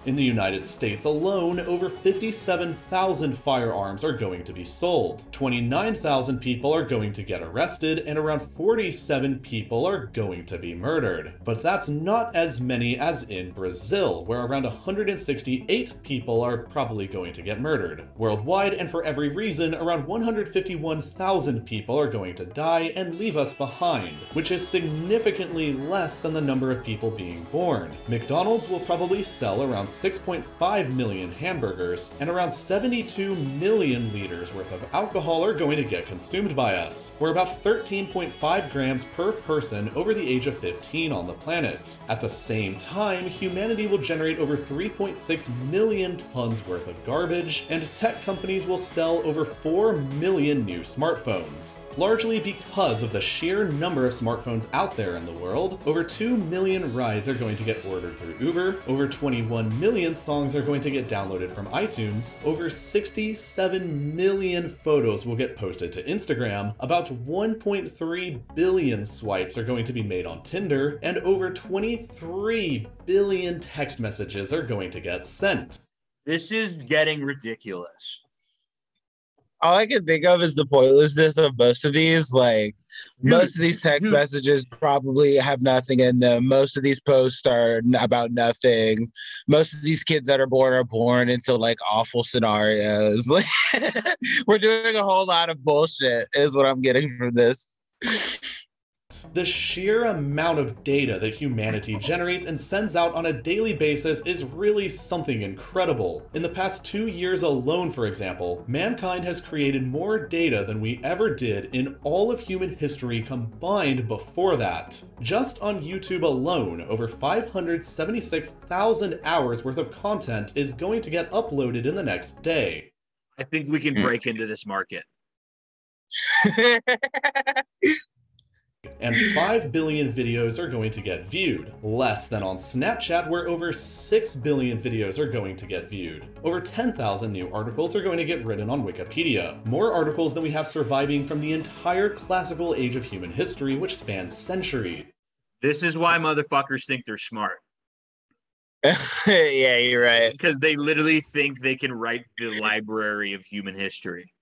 In the United States alone, over 57,000 firearms are going to be sold. 29,000 people are going to get arrested, and around 47 people are going to be murdered. But that's not as many as in Brazil, where around 168 people are probably going to get murdered. Worldwide, and for every reason, around 151,000 people are going to die and leave us behind, which is significantly less than the number of people being born. McDonald's will probably sell around 6.5 million hamburgers, and around 72 million liters worth of alcohol are going to get consumed by us. We're about 13.5 grams per person over the age of 15 on the planet. At the same time, humanity will generate over 3.6 million tons worth of garbage, and tech companies will sell over 4 million new smartphones. Largely because of the sheer number of smartphones out there in the world, over 2 million rides are going to get ordered through Uber, over 21 million songs are going to get downloaded from iTunes, over 67 million photos will get posted to Instagram, about 1.3 billion swipes are going to be made on Tinder, and over 23 billion text messages are going to get sent. This is getting ridiculous. All I can think of is the pointlessness of most of these. Like, most of these text messages probably have nothing in them. Most of these posts are about nothing. Most of these kids that are born into like awful scenarios. Like, we're doing a whole lot of bullshit is what I'm getting from this. The sheer amount of data that humanity generates and sends out on a daily basis is really something incredible. In the past 2 years alone, for example, mankind has created more data than we ever did in all of human history combined before that. Just on YouTube alone, over 576,000 hours worth of content is going to get uploaded in the next day. I think we can break into this market. And 5 billion videos are going to get viewed, less than on Snapchat where over 6 billion videos are going to get viewed. Over 10,000 new articles are going to get written on Wikipedia, more articles than we have surviving from the entire classical age of human history, which spans centuries. This is why motherfuckers think they're smart. Yeah, you're right. Because they literally think they can write the library of human history.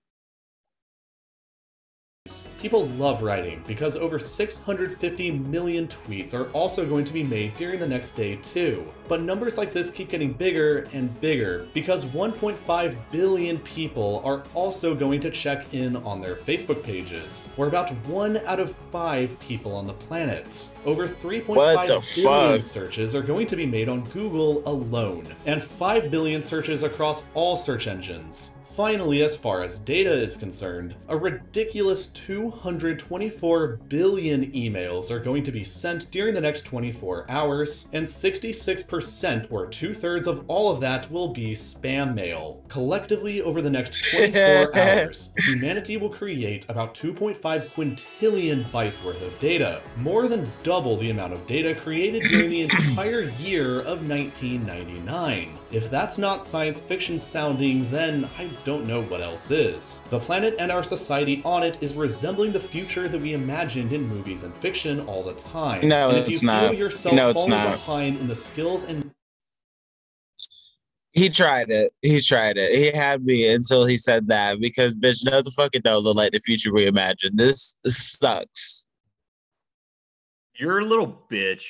People love writing because over 650 million tweets are also going to be made during the next day too. But numbers like this keep getting bigger and bigger because 1.5 billion people are also going to check in on their Facebook pages. We're about 1 out of 5 people on the planet. Over 3.5 billion searches are going to be made on Google alone, and 5 billion searches across all search engines. Finally, as far as data is concerned, a ridiculous 224 billion emails are going to be sent during the next 24 hours, and 66% or 2/3 of all of that will be spam mail. Collectively, over the next 24 hours, humanity will create about 2.5 quintillion bytes worth of data, more than double the amount of data created during the entire year of 1999. If that's not science fiction sounding, then I don't know what else is. The planet and our society on it is resembling the future that we imagined in movies and fiction all the time. No, and if it's you not. feel yourself falling behind in the skills and... He tried it. He had me until he said that, because bitch, no the fuck it don't look like the future we imagined. This sucks. You're a little bitch.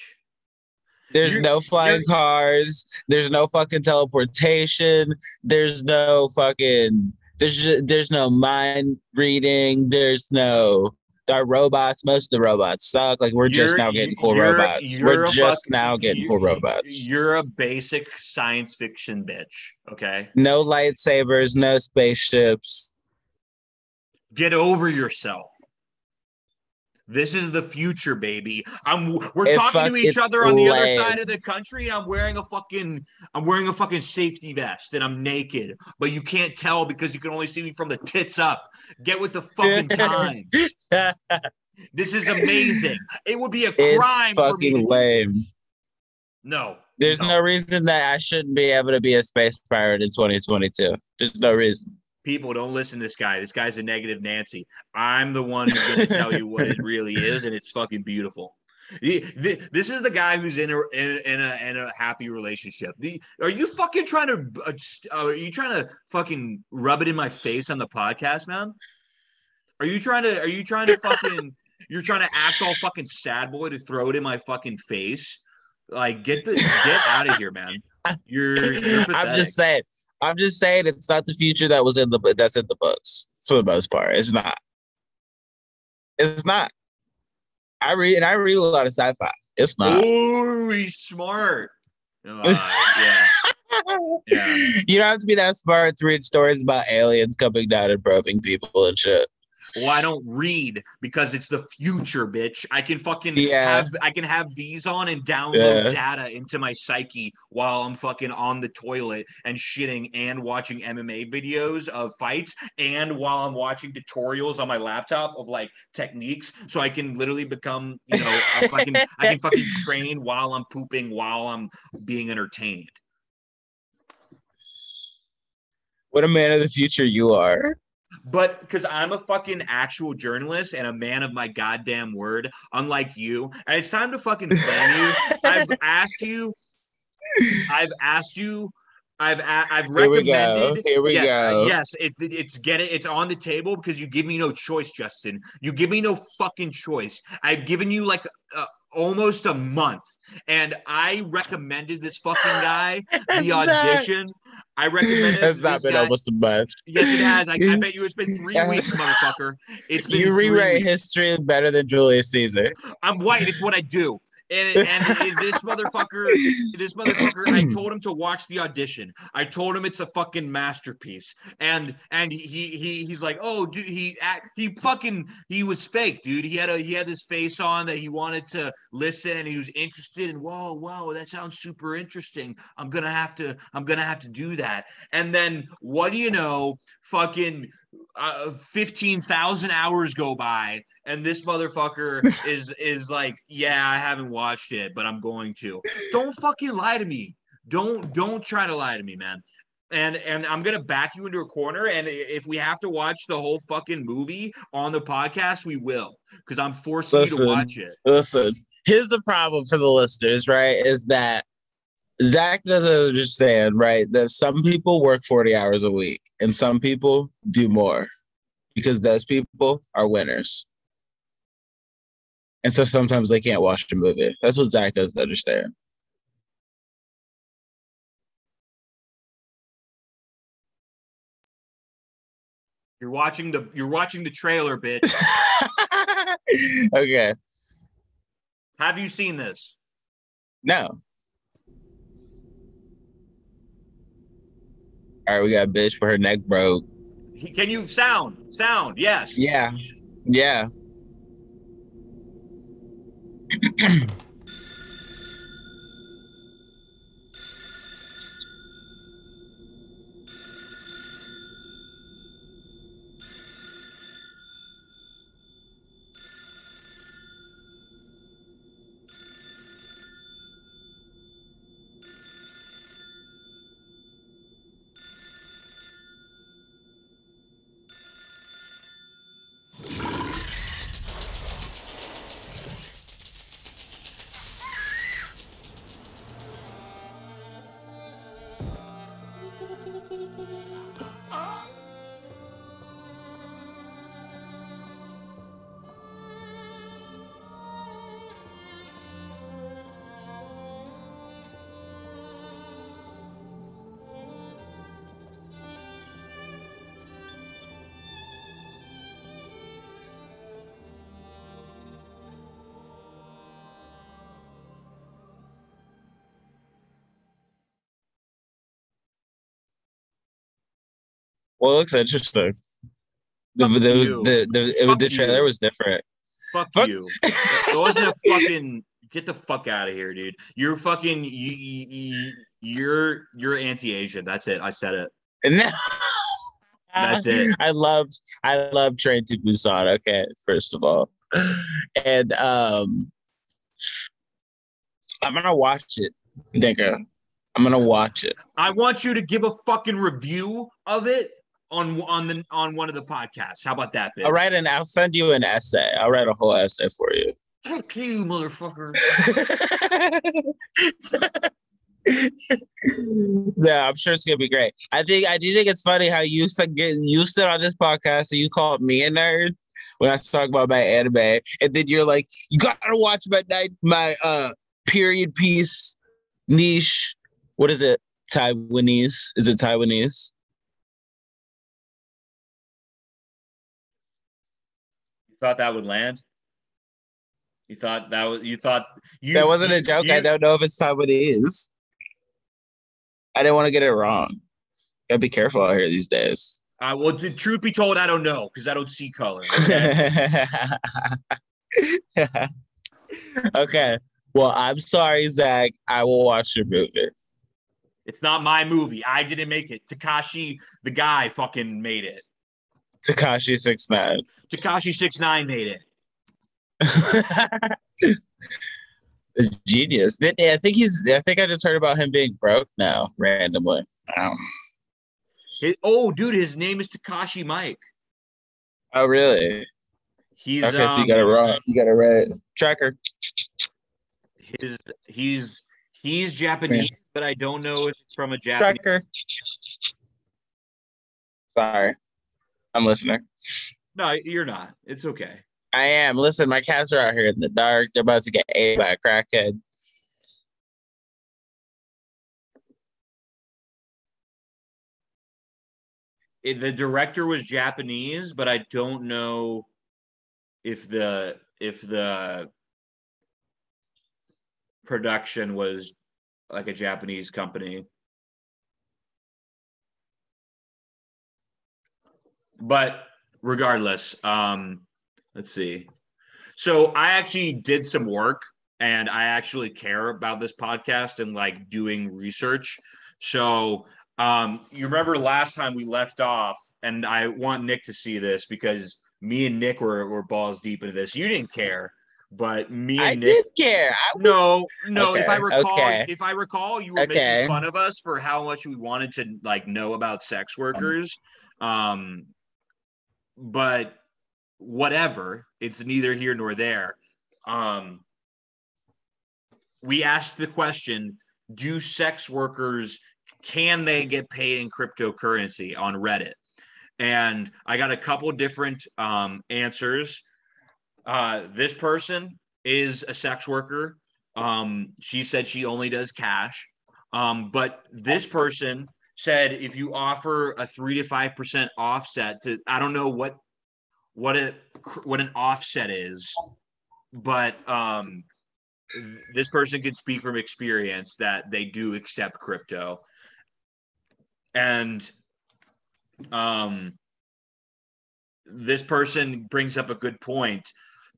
There's no flying cars. There's no fucking teleportation. There's no fucking. There's no mind reading. There's no. Our robots. Most of the robots suck. Like we're just now getting cool robots. We're just now getting cool robots. You're a basic science fiction bitch. Okay. No lightsabers. No spaceships. Get over yourself. This is the future, baby. We're talking to each other on the other side of the country. I'm wearing a fucking safety vest and I'm naked, but you can't tell because you can only see me from the tits up. Get with the fucking times. This is amazing. It would be a crime for me. It's fucking lame. No. There's no reason that I shouldn't be able to be a space pirate in 2022. There's no reason. People, don't listen to this guy. This guy's a negative Nancy. I'm the one who's going to tell you what it really is, and it's fucking beautiful. This is the guy who's in a happy relationship. Are you fucking trying to fucking rub it in my face on the podcast, man? Are you trying to fucking you're trying to act all fucking sad boy to throw it in my fucking face? Like get out of here, man. You're pathetic. I'm just saying it's not the future that's in the books for the most part. It's not. It's not. I read a lot of sci-fi. It's not. Oh, he's smart. Yeah. You don't have to be that smart to read stories about aliens coming down and probing people and shit. Well, I don't read because it's the future, bitch. I can fucking have these on and download data into my psyche while I'm fucking on the toilet and shitting and watching MMA videos of fights and while I'm watching tutorials on my laptop of like techniques, so I can literally become, I can fucking train while I'm pooping while I'm being entertained. What a man of the future you are. But because I'm a fucking actual journalist and a man of my goddamn word, unlike you, and it's time to fucking blame you. I've recommended. Here we go. Yes, it's on the table because you give me no choice, Justin. You give me no fucking choice. I've given you like almost a month, and I recommended this fucking guy the audition. I recommended. It's not been almost a month. Yes, it has. I bet you it's been 3 weeks, motherfucker. It's been. You rewrite history better than Julius Caesar. I'm white. It's what I do. And this motherfucker, I told him to watch the audition. I told him it's a fucking masterpiece. And he's like, oh, dude, he was fake, dude. He had this face on that he wanted to listen and he was interested in, whoa, that sounds super interesting. I'm gonna have to do that. And then what do you know? Fucking 15,000 hours go by and this motherfucker is like, yeah, I haven't watched it, but I'm going to. Don't fucking lie to me. Don't try to lie to me, man. And I'm gonna back you into a corner, and if we have to watch the whole fucking movie on the podcast, we will, because I'm forcing you to watch it. Listen, here's the problem for the listeners, right? Is that Zach doesn't understand, right, that some people work 40 hours a week and some people do more because those people are winners. And so sometimes they can't watch the movie. That's what Zach doesn't understand. You're watching the trailer, bitch. Okay. Have you seen this? No. All right, we got a bitch for her neck broke. Can you sound? Yes. Yeah. Well, it looks interesting. The trailer was different. Fuck you. It wasn't a fucking. Get the fuck out of here, dude. You're fucking. You're anti-Asian. That's it. I said it. No. That's it. I love Train to Busan. Okay, first of all, and I'm gonna watch it, nigga. I'm gonna watch it. I want you to give a fucking review of it on one of the podcasts. How about that, bitch? I'll send you an essay. I'll write a whole essay for you. Fuck you, motherfucker. Yeah, I'm sure it's gonna be great. I do think it's funny how you sit on this podcast and you called me a nerd when I talk about my anime, and then you're like, you gotta watch my period piece niche. What is it? Taiwanese? Is it Taiwanese? You thought that would land? That wasn't a joke. I don't know if it's Taiwanese. I didn't want to get it wrong. Gotta be careful out here these days. Well, truth be told, I don't know because I don't see color. Okay? Okay. Well, I'm sorry, Zach. I will watch your movie. It's not my movie. I didn't make it. Tekashi, the guy, fucking made it. Tekashi 6ix9ine. Tekashi 6ix9ine made it. Genius. I think I just heard about him being broke now, randomly. Dude, his name is Tekashi Mike. Oh, really? He's okay, so you got it wrong. You got it right. Tracker. He's Japanese, but I don't know if it's from a Japanese. Tracker. Sorry. I'm listening. No, you're not. It's okay. I am. Listen, my cats are out here in the dark. They're about to get ate by a crackhead. The director was Japanese, but I don't know if the production was like a Japanese company. But regardless, let's see. So I actually did some work, and I actually care about this podcast and like doing research. So you remember last time we left off, and I want Nick to see this because me and Nick were balls deep into this. You didn't care, but me and Nick did care. No. Okay, if I recall, you were making fun of us for how much we wanted to like know about sex workers. But whatever, it's neither here nor there. We asked the question, do sex workers, can they get paid in cryptocurrency on Reddit? And I got a couple different answers. This person is a sex worker. She said she only does cash. But this person said if you offer a 3 to 5% offset to, I don't know what an offset is, but this person could speak from experience that they do accept crypto. And this person brings up a good point.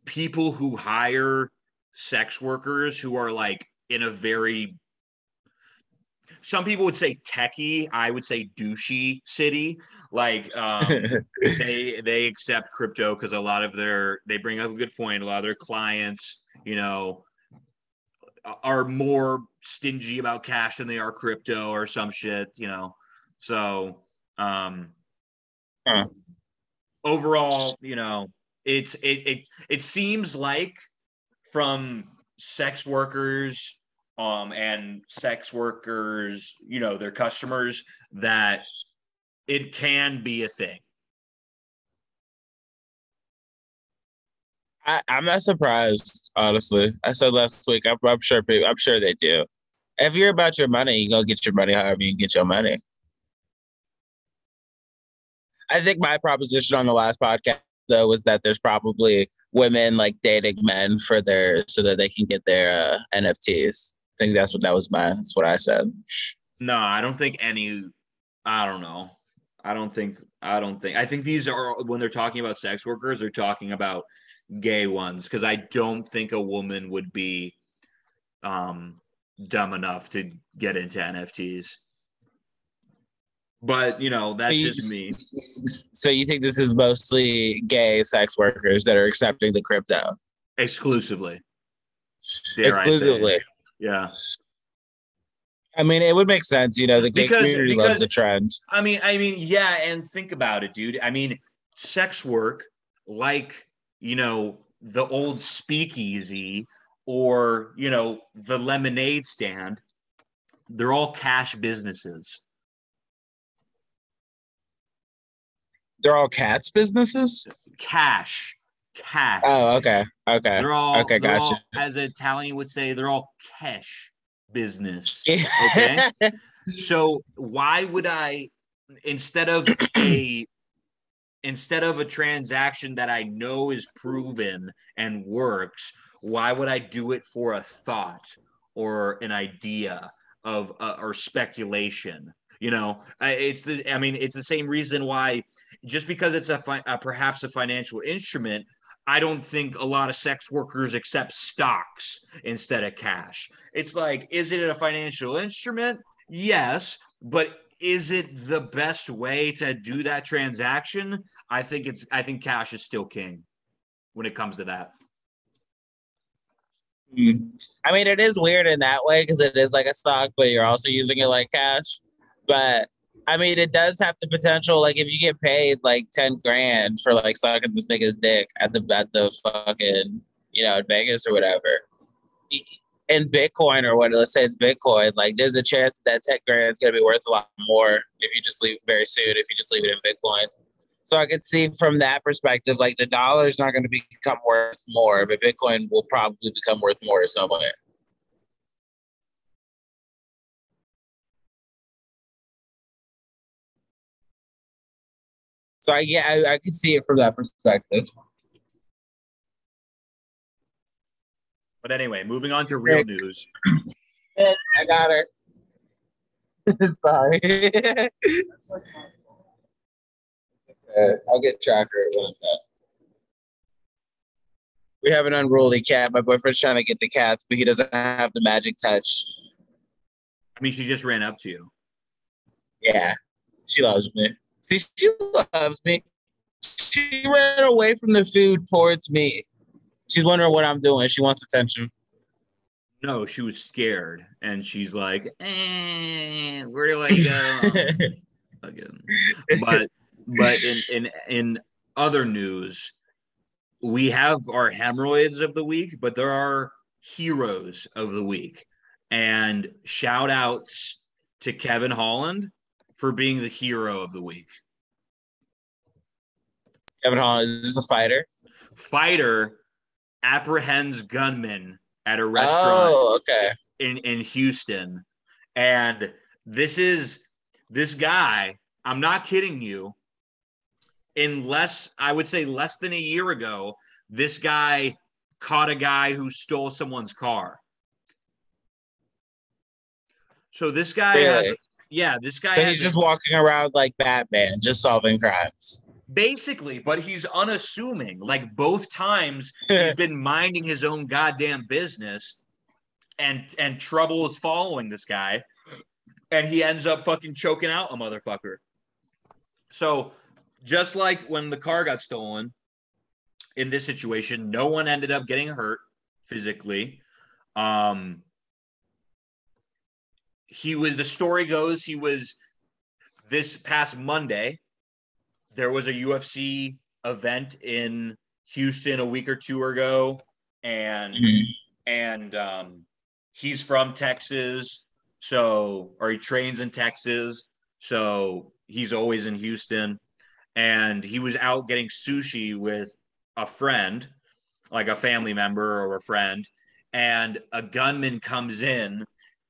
People who hire sex workers who are like in a very, some people would say techie, I would say douchey city. Like they accept crypto because a lot of they bring up a good point. A lot of their clients, are more stingy about cash than they are crypto or some shit, So overall, it seems like from sex workers and sex workers, their customers, that it can be a thing. I'm not surprised, honestly. I said last week, I'm sure they do. If you're about your money, you go get your money however you get your money. I think my proposition on the last podcast, though, was that there's probably women like dating men so that they can get their NFTs. I think that's what I said. No, I don't think I don't know. I don't think I don't think. I think these are, when they're talking about sex workers, they're talking about gay ones, because I don't think a woman would be dumb enough to get into NFTs. But that's just me. So you think this is mostly gay sex workers that are accepting the crypto? Exclusively. Exclusively. Yeah. I mean, it would make sense, the gay community loves the trend. I mean, yeah, and think about it, dude. I mean, sex work, like, the old speakeasy or, the lemonade stand, they're all cash businesses. They're all cats businesses? Cash. Oh, okay. They're all, gotcha. As an Italian would say, they're all cash business. Okay. So why would I, instead of a transaction that I know is proven and works, why would I do it for a thought or an idea of or speculation? It's the same reason why, just because it's perhaps a financial instrument, I don't think a lot of sex workers accept stocks instead of cash. It's like, is it a financial instrument? Yes, but is it the best way to do that transaction? I think cash is still king when it comes to that. I mean, it is weird in that way because it is like a stock, but you're also using it like cash. But I mean, it does have the potential. Like, if you get paid like 10 grand for like sucking this nigga's dick at the fucking, in Vegas or whatever, in Bitcoin or what, let's say it's Bitcoin, like there's a chance that 10 grand is going to be worth a lot more if you just leave it in Bitcoin. So I could see from that perspective, like the dollar is not going to become worth more, but Bitcoin will probably become worth more somewhere. So I could see it from that perspective. But anyway, moving on to real news. I got her. Sorry. I'll get tracker when I'm done. We have an unruly cat. My boyfriend's trying to get the cats, but he doesn't have the magic touch. I mean, she just ran up to you. Yeah, she loves me. See, she loves me. She ran away from the food towards me. She's wondering what I'm doing. She wants attention. No, she was scared, and she's like, where do I go? Again. But in other news, we have our hemorrhoids of the week, but there are heroes of the week. And shout outs to Kevin Holland for being the hero of the week. Kevin Holland, is this a fighter? Fighter apprehends gunman at a restaurant in Houston. And this guy, I'm not kidding you, I would say less than a year ago, this guy caught a guy who stole someone's car. So this guy So he's just walking around like Batman, just solving crimes. Basically, but he's unassuming. Like both times he's been minding his own goddamn business, and trouble is following this guy, and he ends up fucking choking out a motherfucker. So just like when the car got stolen, in this situation, no one ended up getting hurt physically. The story goes, he was this past Monday, there was a UFC event in Houston a week or two ago, and he's from Texas, or he trains in Texas, so he's always in Houston. And he was out getting sushi with a friend, like a family member or a friend, and a gunman comes in,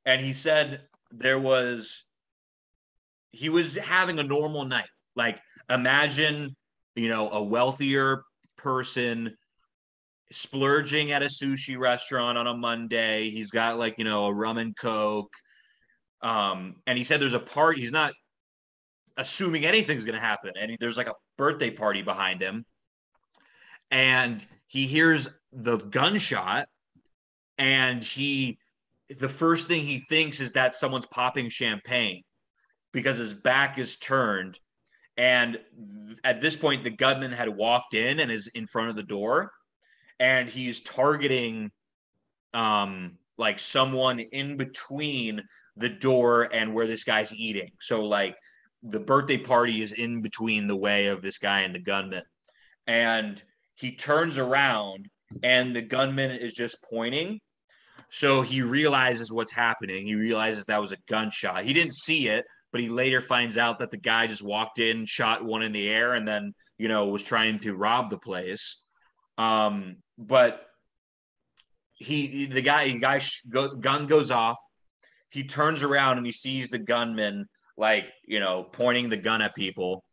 and he said he was having a normal night. Like, imagine, a wealthier person splurging at a sushi restaurant on a Monday. He's got a rum and Coke. And he said there's a party. He's not assuming anything's going to happen. And there's like a birthday party behind him. And he hears the gunshot, and the first thing he thinks is that someone's popping champagne because his back is turned. And at this point, the gunman had walked in and is in front of the door, and he's targeting like someone in between the door and where this guy's eating. So like the birthday party is in between the way of this guy and the gunman. And he turns around and the gunman is just pointing. So he realizes what's happening. He realizes that was a gunshot. He didn't see it, but he later finds out that the guy just walked in, shot one in the air, and then, was trying to rob the place. But gun goes off. He turns around and he sees the gunman, pointing the gun at people,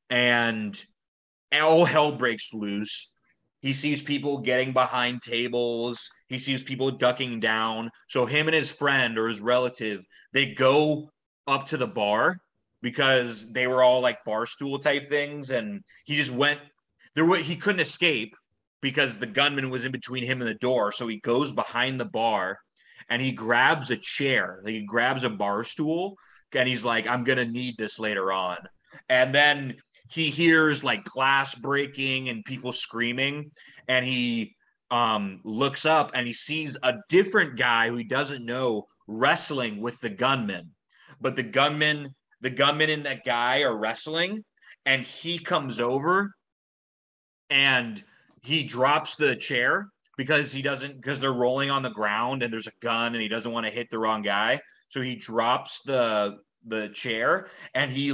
and all hell breaks loose. He sees people getting behind tables. He sees people ducking down. So him and his friend or his relative, they go up to the bar because they were all like bar stool type things. And he just went there. He couldn't escape because the gunman was in between him and the door. So he goes behind the bar and he grabs a chair. He grabs a bar stool and he's like, I'm going to need this later on. And then he hears like glass breaking and people screaming, and he looks up and he sees a different guy who he doesn't know wrestling with the gunman. But the gunman and that guy are wrestling, and he comes over and he drops the chair because they're rolling on the ground and there's a gun and he doesn't want to hit the wrong guy. So he drops the chair and he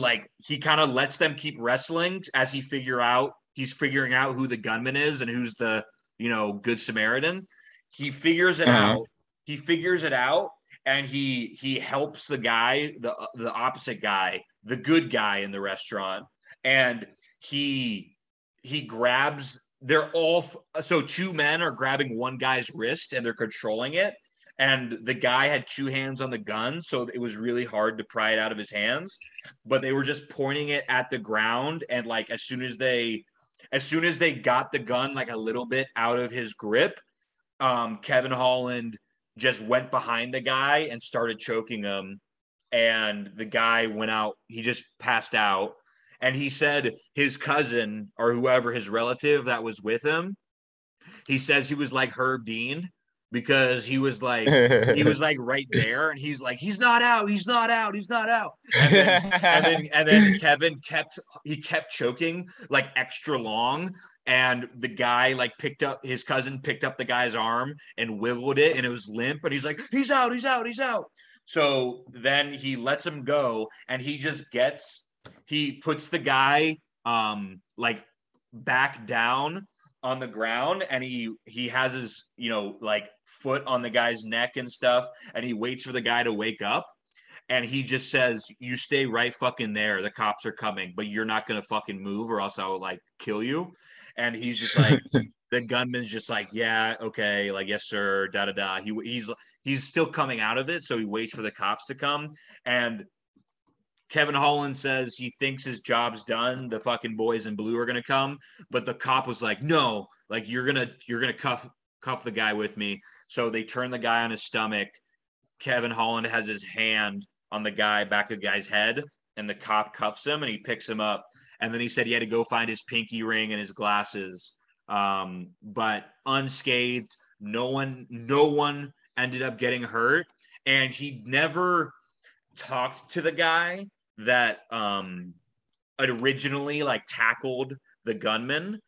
kind of lets them keep wrestling as he's figuring out who the gunman is and who's the, good Samaritan. He figures it out. He figures it out and he helps the guy, the opposite guy, the good guy in the restaurant. And he grabs, so two men are grabbing one guy's wrist and they're controlling it. And the guy had two hands on the gun, so it was really hard to pry it out of his hands. But they were just pointing it at the ground, and as soon as they got the gun a little bit out of his grip, Kevin Holland just went behind the guy and started choking him. And the guy went out. He just passed out. And he said his cousin or whoever, his relative that was with him, he says he was like Herb Dean, because he was right there, and he's like, he's not out. And then Kevin kept choking extra long, and the guy his cousin picked up the guy's arm and wiggled it, and it was limp, and he's like, he's out. So then he lets him go, and he puts the guy back down on the ground, and he has his foot on the guy's neck and stuff, and he waits for the guy to wake up, and he just says, you stay right fucking there, the cops are coming, but you're not gonna fucking move or else I'll kill you. And he's just the gunman's just yeah, okay, yes sir, da. He's still coming out of it, so he waits for the cops to come, and Kevin Holland says he thinks his job's done. The fucking boys in blue are gonna come, but the cop was like, "No, you're gonna cuff the guy with me." So they turn the guy on his stomach. Kevin Holland has his hand on the back of the guy's head, and the cop cuffs him and he picks him up. And then he said he had to go find his pinky ring and his glasses, but unscathed. No one ended up getting hurt, and he never talked to the guy that originally tackled the gunman,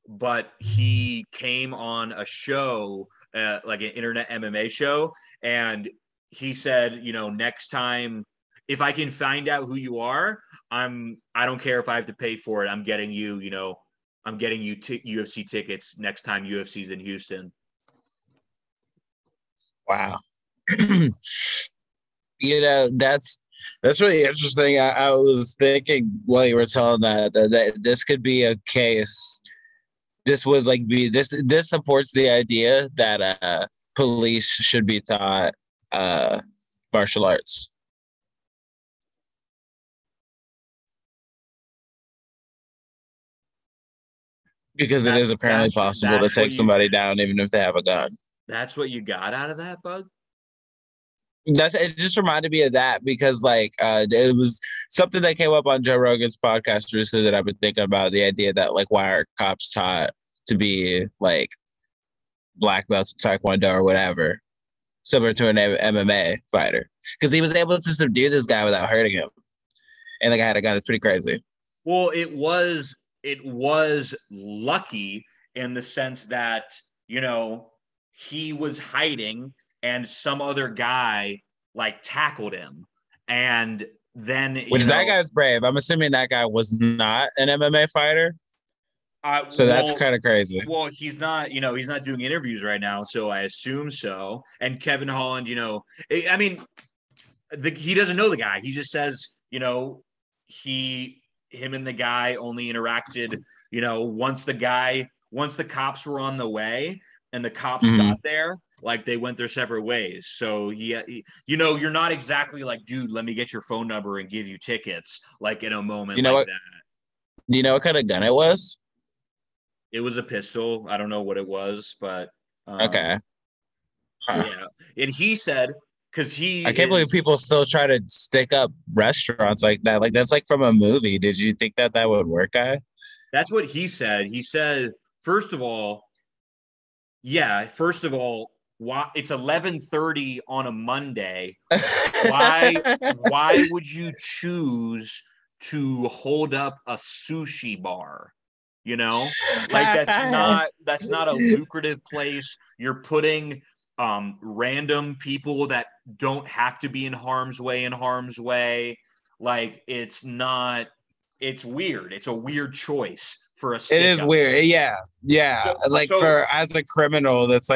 but he came on a show, an internet MMA show, and he said, next time if I can find out who you are, I don't care if I have to pay for it, I'm getting you UFC tickets next time UFC's in Houston. Wow. That's really interesting. I was thinking while you were telling that this could be a case. This would this supports the idea that police should be taught martial arts. Because it is apparently possible to take somebody down even if they have a gun. That's what you got out of that, Bug? It just reminded me of that because it was something that came up on Joe Rogan's podcast recently that I've been thinking about, the idea that why are cops taught to be black belts in Taekwondo or whatever, similar to an MMA fighter, because he was able to subdue this guy without hurting him, and the guy had a gun. That's pretty crazy. Well, it was lucky in the sense that he was hiding and some other guy tackled him, and then that guy's brave. I'm assuming that guy was not an MMA fighter. So that's kind of crazy. Well, he's not, he's not doing interviews right now, so I assume so. And Kevin Holland, he doesn't know the guy. He just says, him and the guy only interacted, once the cops were on the way and the cops got there, they went their separate ways. So you're not exactly dude, let me get your phone number and give you tickets, in a moment that. Do you know what kind of gun it was? It was a pistol. I don't know what it was, but okay. Yeah. And he said, because I can't believe people still try to stick up restaurants like that. That's from a movie. Did you think that would work, guy? That's what he said. He said, first of all, why it's 11:30 on a Monday. Why would you choose to hold up a sushi bar? That's not a lucrative place. You're putting random people that don't have to be in harm's way. It's weird. It's a weird choice for a stick. It is weird. Yeah. For as a criminal, that's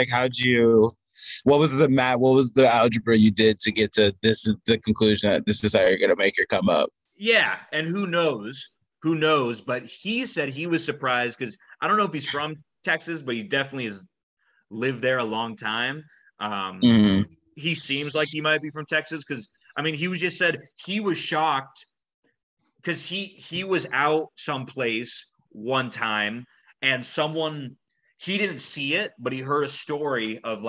what was the algebra you did to get to this is the conclusion that this is how you're gonna make your come up? Yeah, and who knows? But he said he was surprised because I don't know if he's from Texas, but he definitely has lived there a long time. He seems like he might be from Texas because, he was just said he was shocked because he was out someplace one time and he didn't see it, but he heard a story of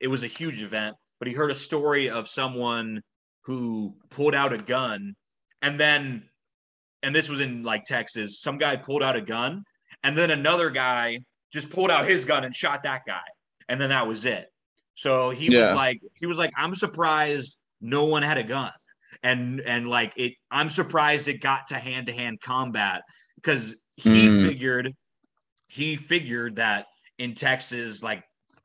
it was a huge event, but he heard a story of someone who pulled out a gun and this was in Texas, some guy pulled out a gun and then another guy just pulled out his gun and shot that guy. And then that was it. So he was like, I'm surprised no one had a gun. And I'm surprised it got to hand-to-hand combat because he figured that in Texas,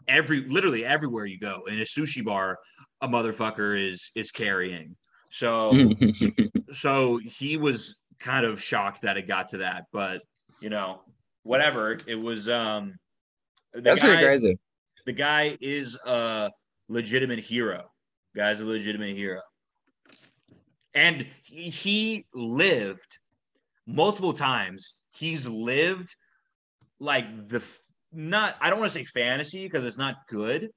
literally everywhere you go in a sushi bar, a motherfucker is carrying. So he was kind of shocked that it got to that, but whatever. It was that's pretty crazy. The guy is a legitimate hero. Guy's a legitimate hero. And he lived multiple times. He's lived I don't want to say fantasy because it's not good,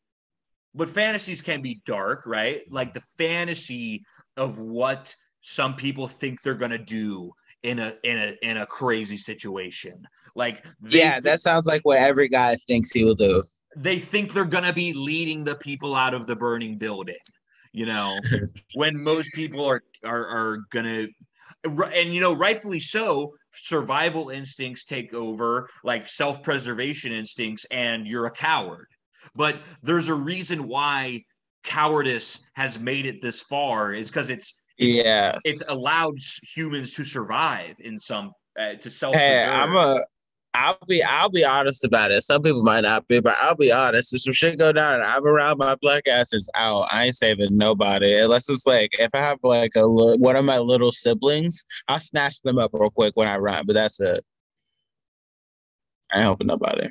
but fantasies can be dark, right? The fantasy of what some people think they're gonna do in a crazy situation. That sounds like what every guy thinks he will do. They think they're gonna be leading the people out of the burning building, when most people are gonna, and rightfully so, survival instincts take over, self-preservation instincts, and you're a coward. But there's a reason why cowardice has made it this far is because it's allowed humans to survive in some to self-preserve. Hey, I'll be honest about it. Some people might not be, but I'll be honest. If some shit go down, I'm around, my black ass is out. I ain't saving nobody unless it's if I have one of my little siblings, I'll snatch them up real quick when I run. But that's it. I ain't helping nobody.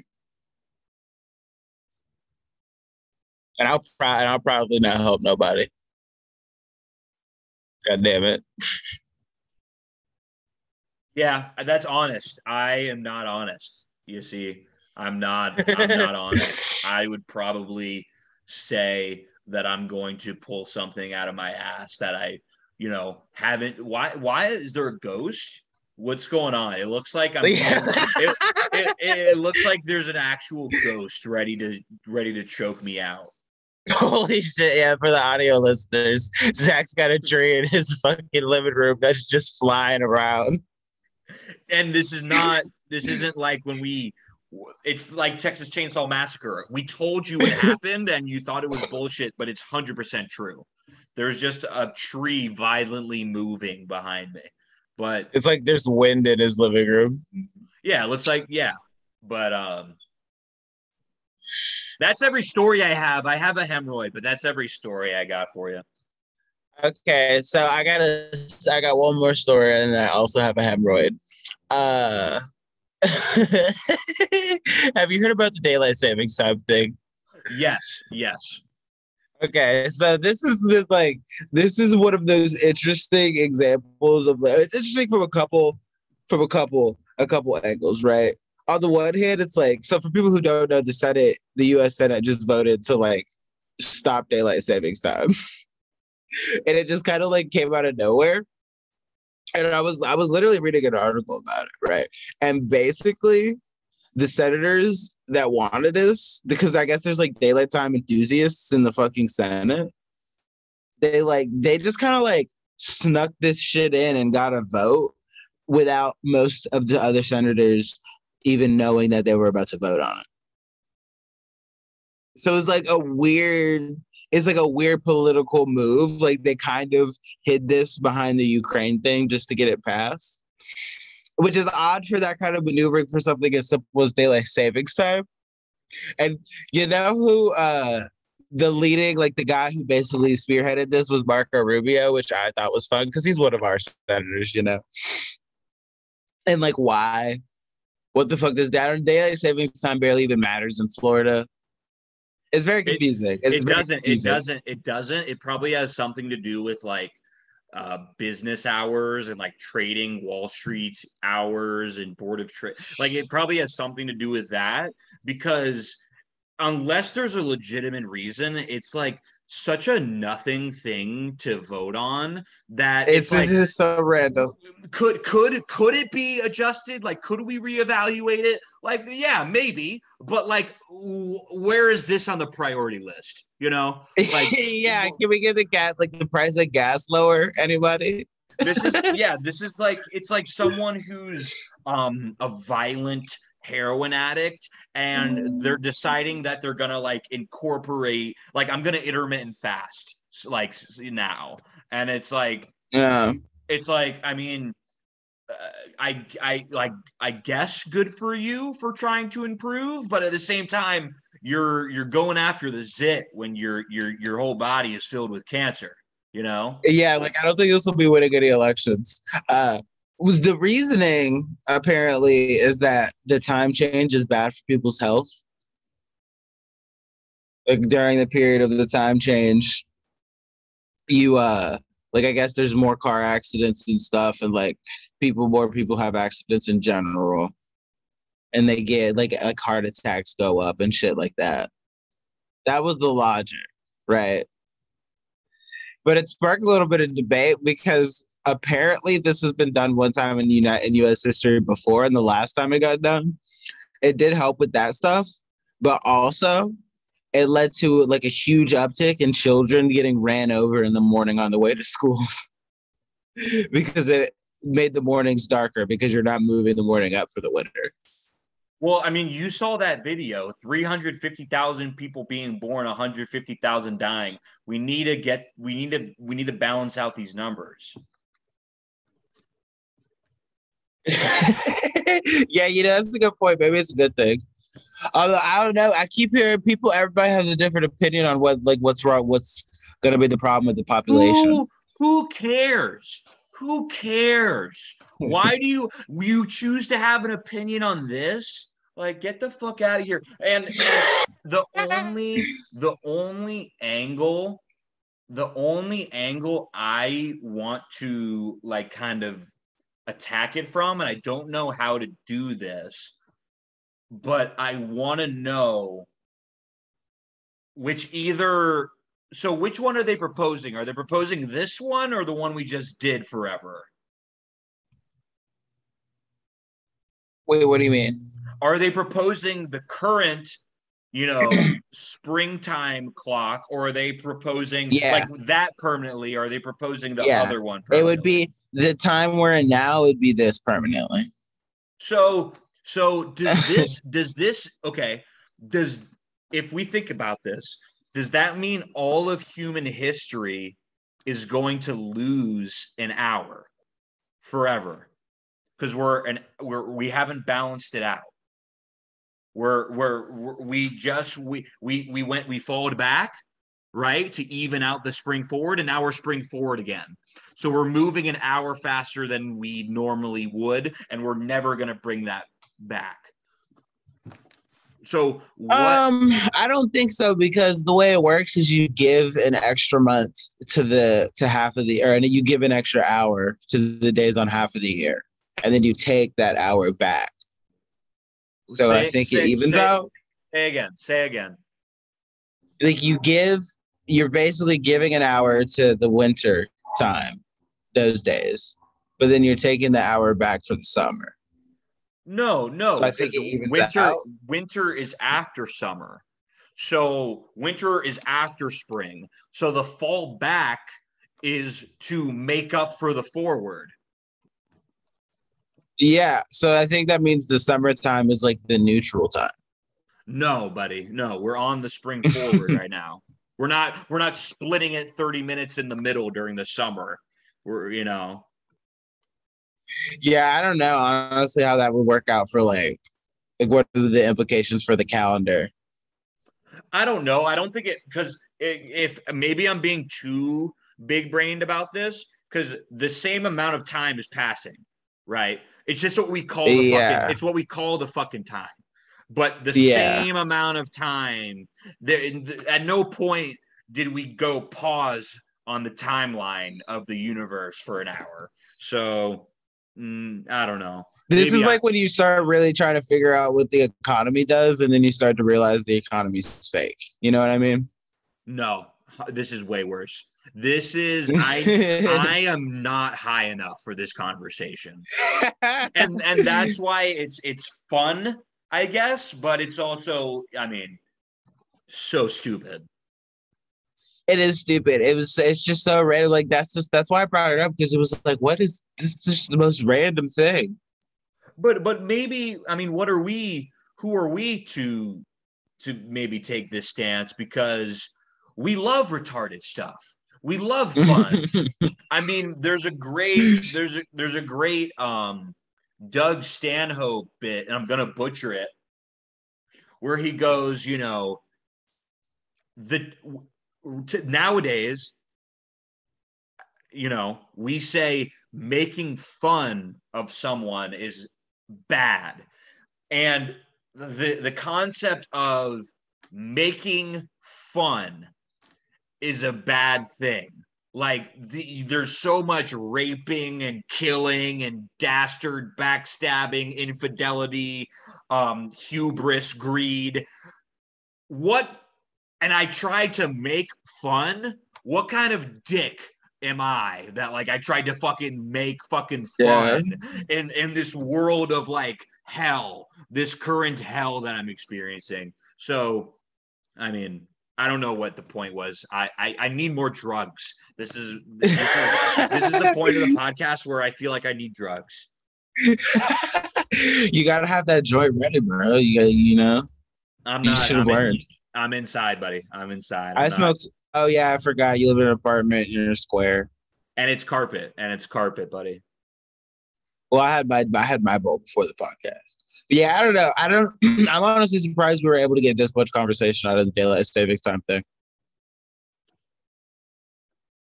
And I'll probably not help nobody. God damn it. Yeah, that's honest. I am not honest. You see, I'm not honest. I would probably say that I'm going to pull something out of my ass that I, haven't. Why is there a ghost? What's going on? It looks like it looks like there's an actual ghost ready to choke me out. Holy shit, yeah, for the audio listeners, Zach's got a tree in his fucking living room that's just flying around. And this isn't like it's like Texas Chainsaw Massacre. We told you what happened and you thought it was bullshit, but it's 100% true. There's just a tree violently moving behind me. But it's like there's wind in his living room. Yeah, it looks like, yeah. But that's every story I have. I have a hemorrhoid, but that's every story I got for you. Okay, so I got one more story, and I also have a hemorrhoid. Have you heard about the daylight savings time thing? Yes. Okay, so this is one of those interesting examples of it's interesting from a couple angles, right? On the one hand, it's like, so for people who don't know, the U.S. Senate just voted to like stop daylight savings time, and it just kind of like came out of nowhere. And I was literally reading an article about it, right? And basically, the senators that wanted this, because I guess there's like daylight time enthusiasts in the fucking Senate, they just kind of like snuck this shit in and got a vote without most of the other senators even knowing that they were about to vote on it. So it's like a weird political move. Like they kind of hid this behind the Ukraine thing just to get it passed, which is odd for that kind of maneuvering for something as simple as daylight savings time. And you know who the leading, like the guy who basically spearheaded this was Marco Rubio, which I thought was fun because he's one of our senators, you know. And like, why? What the fuck does that? Daylight savings time barely even matters in Florida. It's very confusing. It doesn't. It probably has something to do with like business hours and like trading Wall Street hours and board of trade. Like it probably has something to do with that, because unless there's a legitimate reason, it's like such a nothing thing to vote on that it's like just so random. Could it be adjusted? Like, could we reevaluate it? Like, yeah, maybe, but like, where is this on the priority list? You know, like, yeah, can we get the price of gas lower? Anybody? This is like, it's like someone who's a violent heroin addict and they're deciding that they're gonna like incorporate, like, I'm gonna intermittent fast like now, and it's like, yeah, it's like, I mean, I guess good for you for trying to improve, but at the same time, you're going after the zit when your whole body is filled with cancer, you know? Yeah, like I don't think this will be winning any elections. Was the reasoning apparently is that the time change is bad for people's health? Like during the period of the time change, you like I guess there's more car accidents and stuff, and like more people have accidents in general, and they get like heart attacks go up and shit like that. That was the logic, right? But it sparked a little bit of debate because apparently this has been done one time in U.S. history before, and the last time it got done, it did help with that stuff, but also it led to like a huge uptick in children getting ran over in the morning on the way to schools because it made the mornings darker because you're not moving the morning up for the winter. Well, I mean, you saw that video, 350,000 people being born, 150,000 dying. We need to balance out these numbers. Yeah, that's a good point. Maybe it's a good thing. Although I don't know, I keep hearing everybody has a different opinion on what's wrong, what's going to be the problem with the population. Who cares? Who cares? Why do you choose to have an opinion on this? Like, get the fuck out of here. And the only angle I want to like kind of attack it from, and I don't know how to do this, but I want to know which one are they proposing? Are they proposing this one or the one we just did forever? Wait, what do you mean? Are they proposing the current, springtime clock, or are they proposing like that permanently? Or are they proposing the other one permanently? It would be the time we're in now. It would be this permanently. So if we think about this, does that mean all of human history is going to lose an hour forever? Because we haven't balanced it out. We followed back, right, to even out the spring forward, and now we're spring forward again. So we're moving an hour faster than we normally would, and we're never going to bring that back. So what? I don't think so, because the way it works is you give an extra month to half of the year, and you give an extra hour to the days on half of the year, and then you take that hour back. So I think it evens out. Say again. Like you're basically giving an hour to the winter time, those days, but then you're taking the hour back for the summer. No. So I think winter is after summer. So winter is after spring. So the fall back is to make up for the forward. Yeah. So I think that means the summertime is like the neutral time. No, buddy. No, we're on the spring forward right now. We're not splitting it 30 minutes in the middle during the summer. Yeah, I don't know honestly how that would work out for like what are the implications for the calendar? I don't know. I don't think because if maybe I'm being too big brained about this, because the same amount of time is passing, right? It's just what we call it's what we call the fucking time. But the same amount of time, at no point did we go pause on the timeline of the universe for an hour. So I don't know. This is like when you start really trying to figure out what the economy does, and then you start to realize the economy's fake. You know what I mean? No, this is way worse. This is I am not high enough for this conversation, and that's why it's fun, I guess, but it's also, so stupid. It is stupid. It's just so random. Like that's why I brought it up, because it was like, what is this? Is just the most random thing. But maybe, what are we? Who are we to maybe take this stance? Because we love retarded stuff. We love fun. There's a great Doug Stanhope bit, and I'm gonna butcher it, where he goes, nowadays, we say making fun of someone is bad, and the concept of making fun is a bad thing. Like there's so much raping and killing and dastard backstabbing, infidelity, hubris, greed. And I try to make fun. What kind of dick am I that I tried to fucking make fucking fun in this world of hell, this current hell that I'm experiencing? So, I don't know what the point was. I need more drugs. This is the point of the podcast where I feel like I need drugs. You gotta have that joint ready, bro. You should have learned. I'm inside, buddy. I'm inside. I smoked. Oh yeah, I forgot. You live in an apartment. You're in a square. And it's carpet, buddy. Well, I had my bowl before the podcast. But yeah, I don't know. I'm honestly surprised we were able to get this much conversation out of the daylight savings time thing.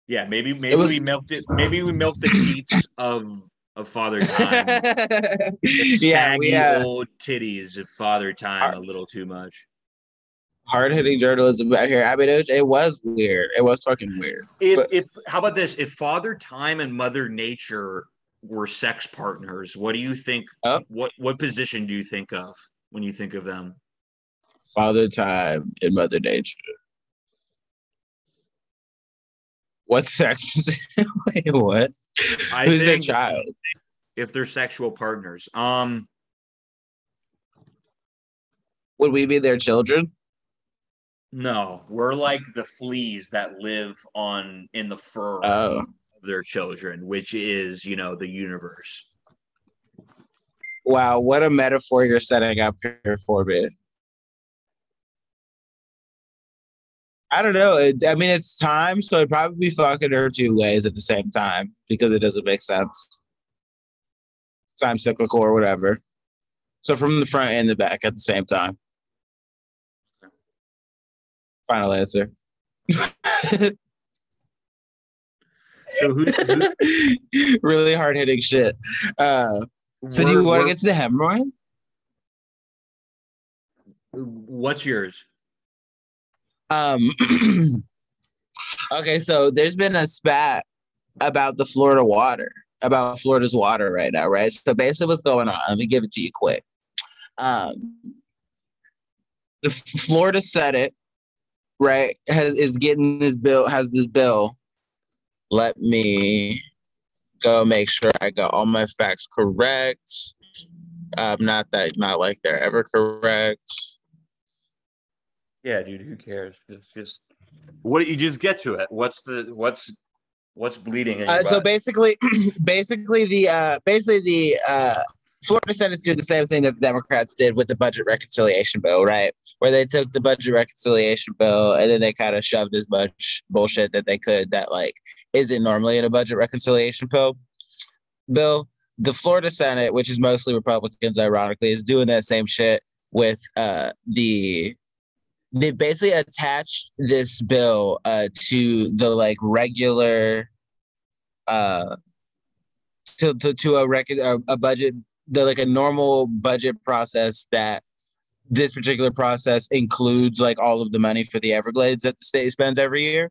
Yeah, maybe we milked it. Maybe we milked the teats of Father Time. The saggy old titties of Father Time a little too much. Hard-hitting journalism out here. It was weird. It was fucking weird. How about this? If Father Time and Mother Nature were sex partners, what do you think? What position do you think of when you think of them? Father Time and Mother Nature. What sex position? Wait, what? Who's their child? If they're sexual partners. Would we be their children? No, we're like the fleas that live in the fur of their children, which is, the universe. Wow, what a metaphor you're setting up here for me. I don't know. I mean, it's time, so it'd probably be fucking her two ways at the same time because it doesn't make sense. Time cyclical or whatever. So from the front and the back at the same time. Final answer. So who really hard hitting shit. So do you want to get to the hemorrhoid? What's yours? Okay, so there's been a spat about the Florida water, about Florida's water right now, right? So basically what's going on, let me give it to you quick. The Florida Senate, right, has this bill. Let me go make sure I got all my facts correct. Not like they're ever correct. Yeah, dude, who cares? Just what you just get to it. What's bleeding in your So butt? basically the Florida Senate's doing the same thing that the Democrats did with the budget reconciliation bill, right? Where they took the budget reconciliation bill and then they kind of shoved as much bullshit that they could that like isn't normally in a budget reconciliation bill. The Florida Senate, which is mostly Republicans, ironically, is doing that same shit with they basically attached this bill to the like regular to a budget, like a normal budget process that this particular process includes like all of the money for the Everglades that the state spends every year.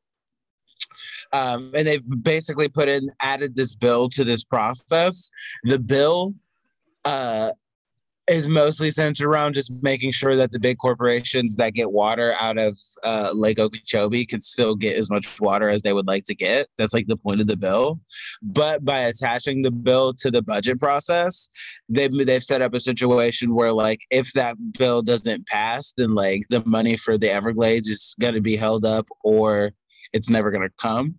And they've basically added this bill to this process. The bill is mostly centered around just making sure that the big corporations that get water out of Lake Okeechobee can still get as much water as they would like to get. That's like the point of the bill. But by attaching the bill to the budget process, they've set up a situation where like if that bill doesn't pass, then like the money for the Everglades is going to be held up or it's never going to come.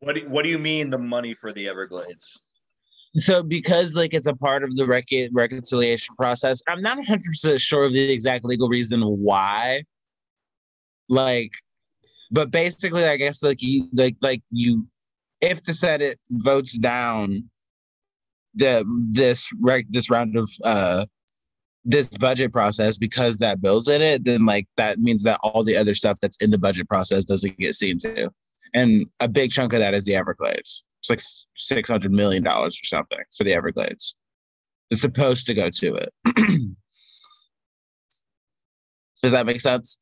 What do you mean the money for the Everglades? So because like it's a part of the reconciliation process, I'm not 100% sure of the exact legal reason why. Like, but basically, I guess if the Senate votes down this round of this budget process because that bill's in it, then like that means that all the other stuff that's in the budget process doesn't get seen to, and a big chunk of that is the Everglades. It's like $600 million or something for the Everglades. It's supposed to go to it. Does that make sense?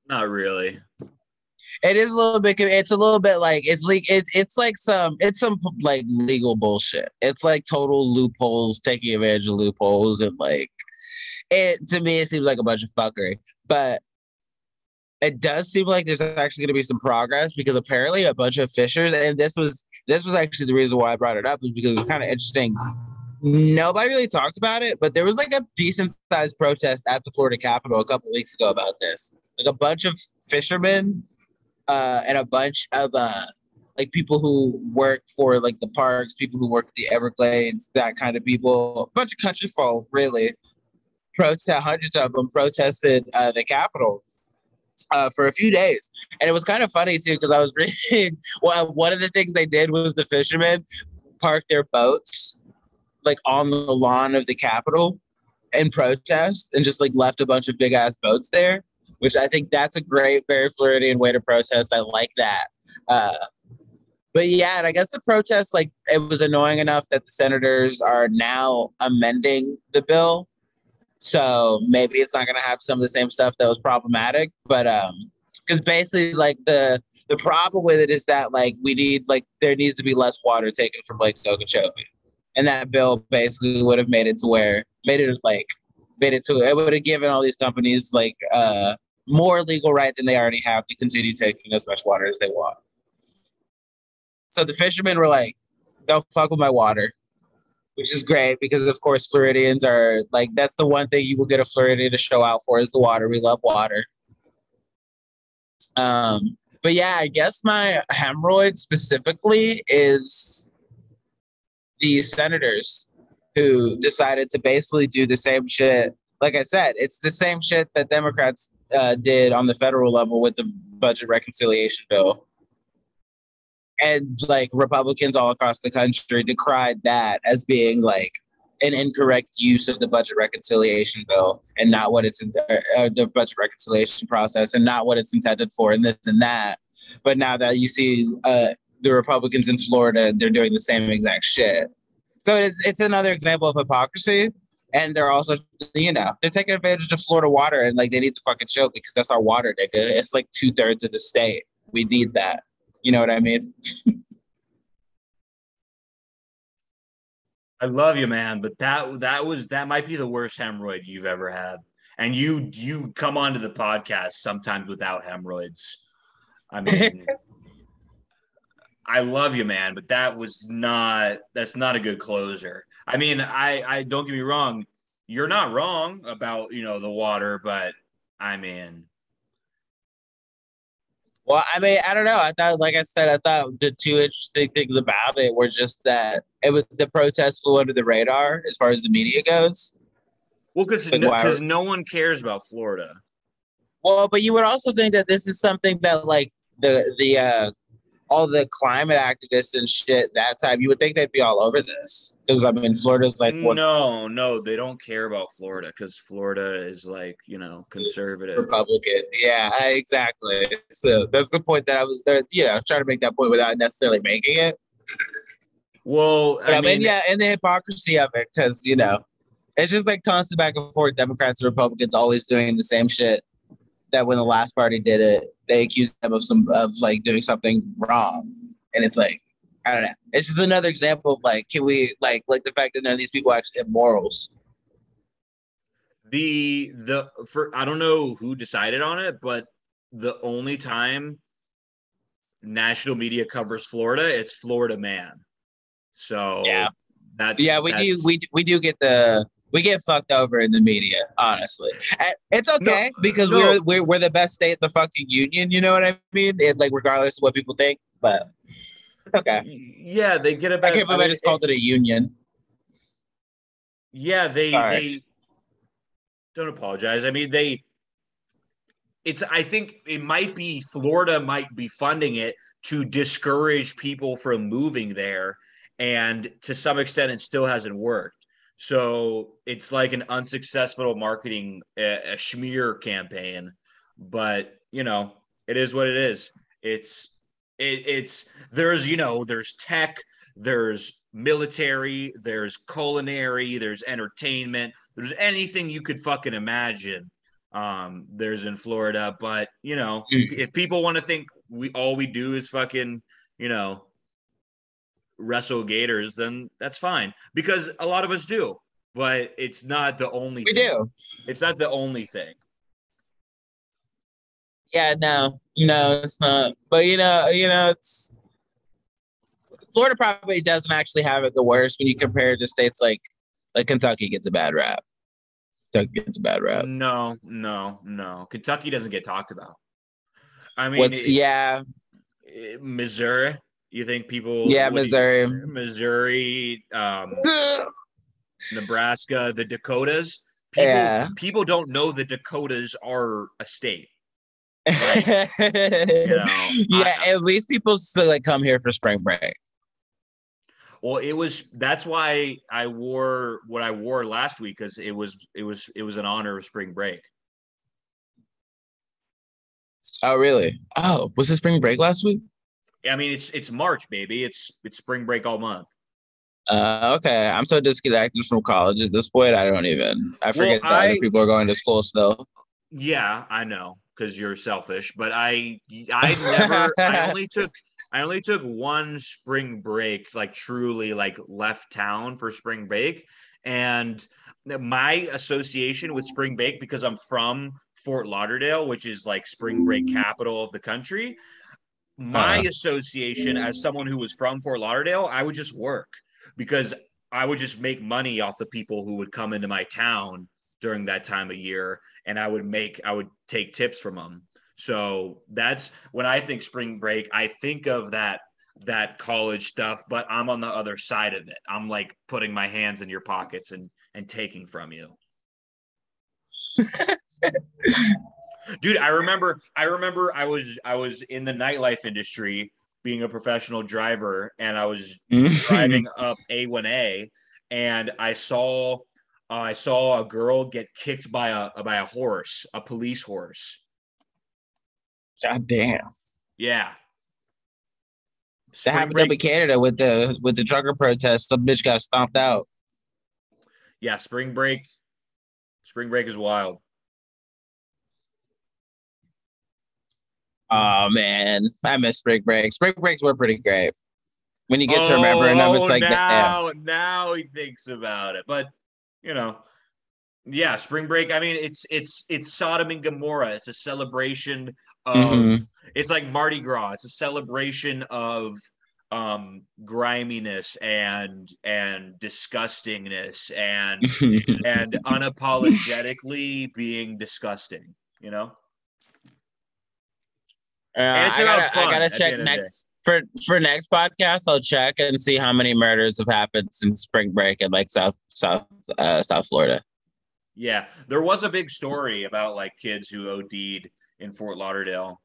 Not really. It is a little bit. It's a little bit like it's some like legal bullshit. It's like total loopholes, taking advantage of loopholes, and like it to me it seems like a bunch of fuckery. But it does seem like there's actually going to be some progress because apparently a bunch of fishers, and this was actually the reason why I brought it up, is because it's kind of interesting. Nobody really talked about it, but there was like a decent sized protest at the Florida Capitol a couple weeks ago about this. Like a bunch of fishermen and a bunch of like people who work for like the parks, people who work at the Everglades, that kind of people, a bunch of country folk really hundreds of them protested the Capitol for a few days. And it was kind of funny too, because I was reading, well, one of the things they did was the fishermen parked their boats like on the lawn of the Capitol in protest and just like left a bunch of big ass boats there, which I think that's a great, very Floridian way to protest. I like that. But yeah, and I guess the protest, like it was annoying enough that the senators are now amending the bill. So maybe it's not going to have some of the same stuff that was problematic, but because basically like the problem with it is that like there needs to be less water taken from Lake Okeechobee, and that bill basically would have it would have given all these companies like more legal right than they already have to continue taking as much water as they want. So the fishermen were like, "Don't fuck with my water." which is great because, of course, Floridians are like, that's the one thing you will get a Floridian to show out for is the water. We love water. But yeah, I guess my hemorrhoid specifically is the senators who decided to basically do the same shit. Like I said, it's the same shit that Democrats did on the federal level with the budget reconciliation bill. And like Republicans all across the country decried that as being like an incorrect use of the budget reconciliation bill and not what it's the budget reconciliation process and not what it's intended for and this and that. But now that you see the Republicans in Florida, they're doing the same exact shit. So it's another example of hypocrisy. And they're also, they're taking advantage of Florida water and like they need to fucking show because that's our water, nigga. It's like 2/3 of the state. We need that. You know what I mean? I love you, man, but that might be the worst hemorrhoid you've ever had. And you come onto the podcast sometimes without hemorrhoids. I mean, I love you, man, but that's not a good closer. I mean, I don't get me wrong, you're not wrong about, the water, but I mean, well, I mean, I don't know. I thought, like I said, I thought the two interesting things about it were just that the protest flew under the radar as far as the media goes. Well, because no one cares about Florida. Well, but you would also think that this is something that like the all the climate activists and shit that time, you would think they'd be all over this because I mean, Florida's like no, they don't care about Florida because Florida is like conservative, Republican. Yeah, exactly. So that's the point that I was there, trying to make that point without necessarily making it. Well, I mean, yeah, and the hypocrisy of it because it's just like constant back and forth. Democrats and Republicans always doing the same shit. That when the last party did it, they accused them of like doing something wrong, and it's like I don't know. It's just another example of like, can we like the fact that none of these people actually have morals. I don't know who decided on it, but the only time national media covers Florida, it's Florida Man. So yeah, we do get we get fucked over in the media, honestly. And it's okay because we're the best state in the fucking union. You know what I mean? Like regardless of what people think, but it's okay. Yeah, they get about. I can't believe I just called it a union. Yeah, they don't apologize. I mean, I think it might be Florida might be funding it to discourage people from moving there, and to some extent, it still hasn't worked. So it's like an unsuccessful marketing a smear campaign, but it is what it is. It's there's tech, there's military, there's culinary, there's entertainment, there's anything you could fucking imagine. There's in Florida, but if people want to think all we do is fucking wrestle gators, then that's fine because a lot of us do, but it's not the only thing. Do. It's not the only thing. Yeah, no, it's not. But it's Florida probably doesn't actually have it the worst when you compare it to states like Kentucky gets a bad rap. Kentucky gets a bad rap. No. Kentucky doesn't get talked about. I mean, Missouri. You think people? Yeah, Missouri, Nebraska, the Dakotas. People don't know the Dakotas are a state. Like, at least people still like come here for spring break. Well, that's why I wore what I wore last week because it was in honor of spring break. Oh, really? Oh, was it spring break last week? I mean, it's March, baby. It's spring break all month. Okay. I'm so disconnected from college at this point. I forget that other people are going to school still. Yeah, I know because you're selfish, but I only took one spring break, like truly like left town for spring break. And my association with spring break, because I'm from Fort Lauderdale, which is like spring break capital of the country. My association as someone who was from Fort Lauderdale, I would just work because I would just make money off the people who would come into my town during that time of year, and I would take tips from them. So that's when I think spring break, I think of that college stuff, but I'm on the other side of it. I'm like putting my hands in your pockets and taking from you. Dude, I remember I was in the nightlife industry being a professional driver, and I was driving up A1A, and I saw a girl get kicked by a horse, a police horse. God damn. Yeah. That happened up in Canada with the trucker protest. Some bitch got stomped out. Yeah, spring break is wild. Oh man, I miss spring break. Spring breaks were pretty great. When you get to remembering them, it's like now he thinks about it. But yeah, spring break. I mean, it's Sodom and Gomorrah. It's a celebration of it's like Mardi Gras. It's a celebration of griminess and disgustingness and unapologetically being disgusting, And it's about fun. I gotta check next for next podcast. I'll check and see how many murders have happened since spring break in like South Florida. Yeah, there was a big story about like kids who OD'd in Fort Lauderdale.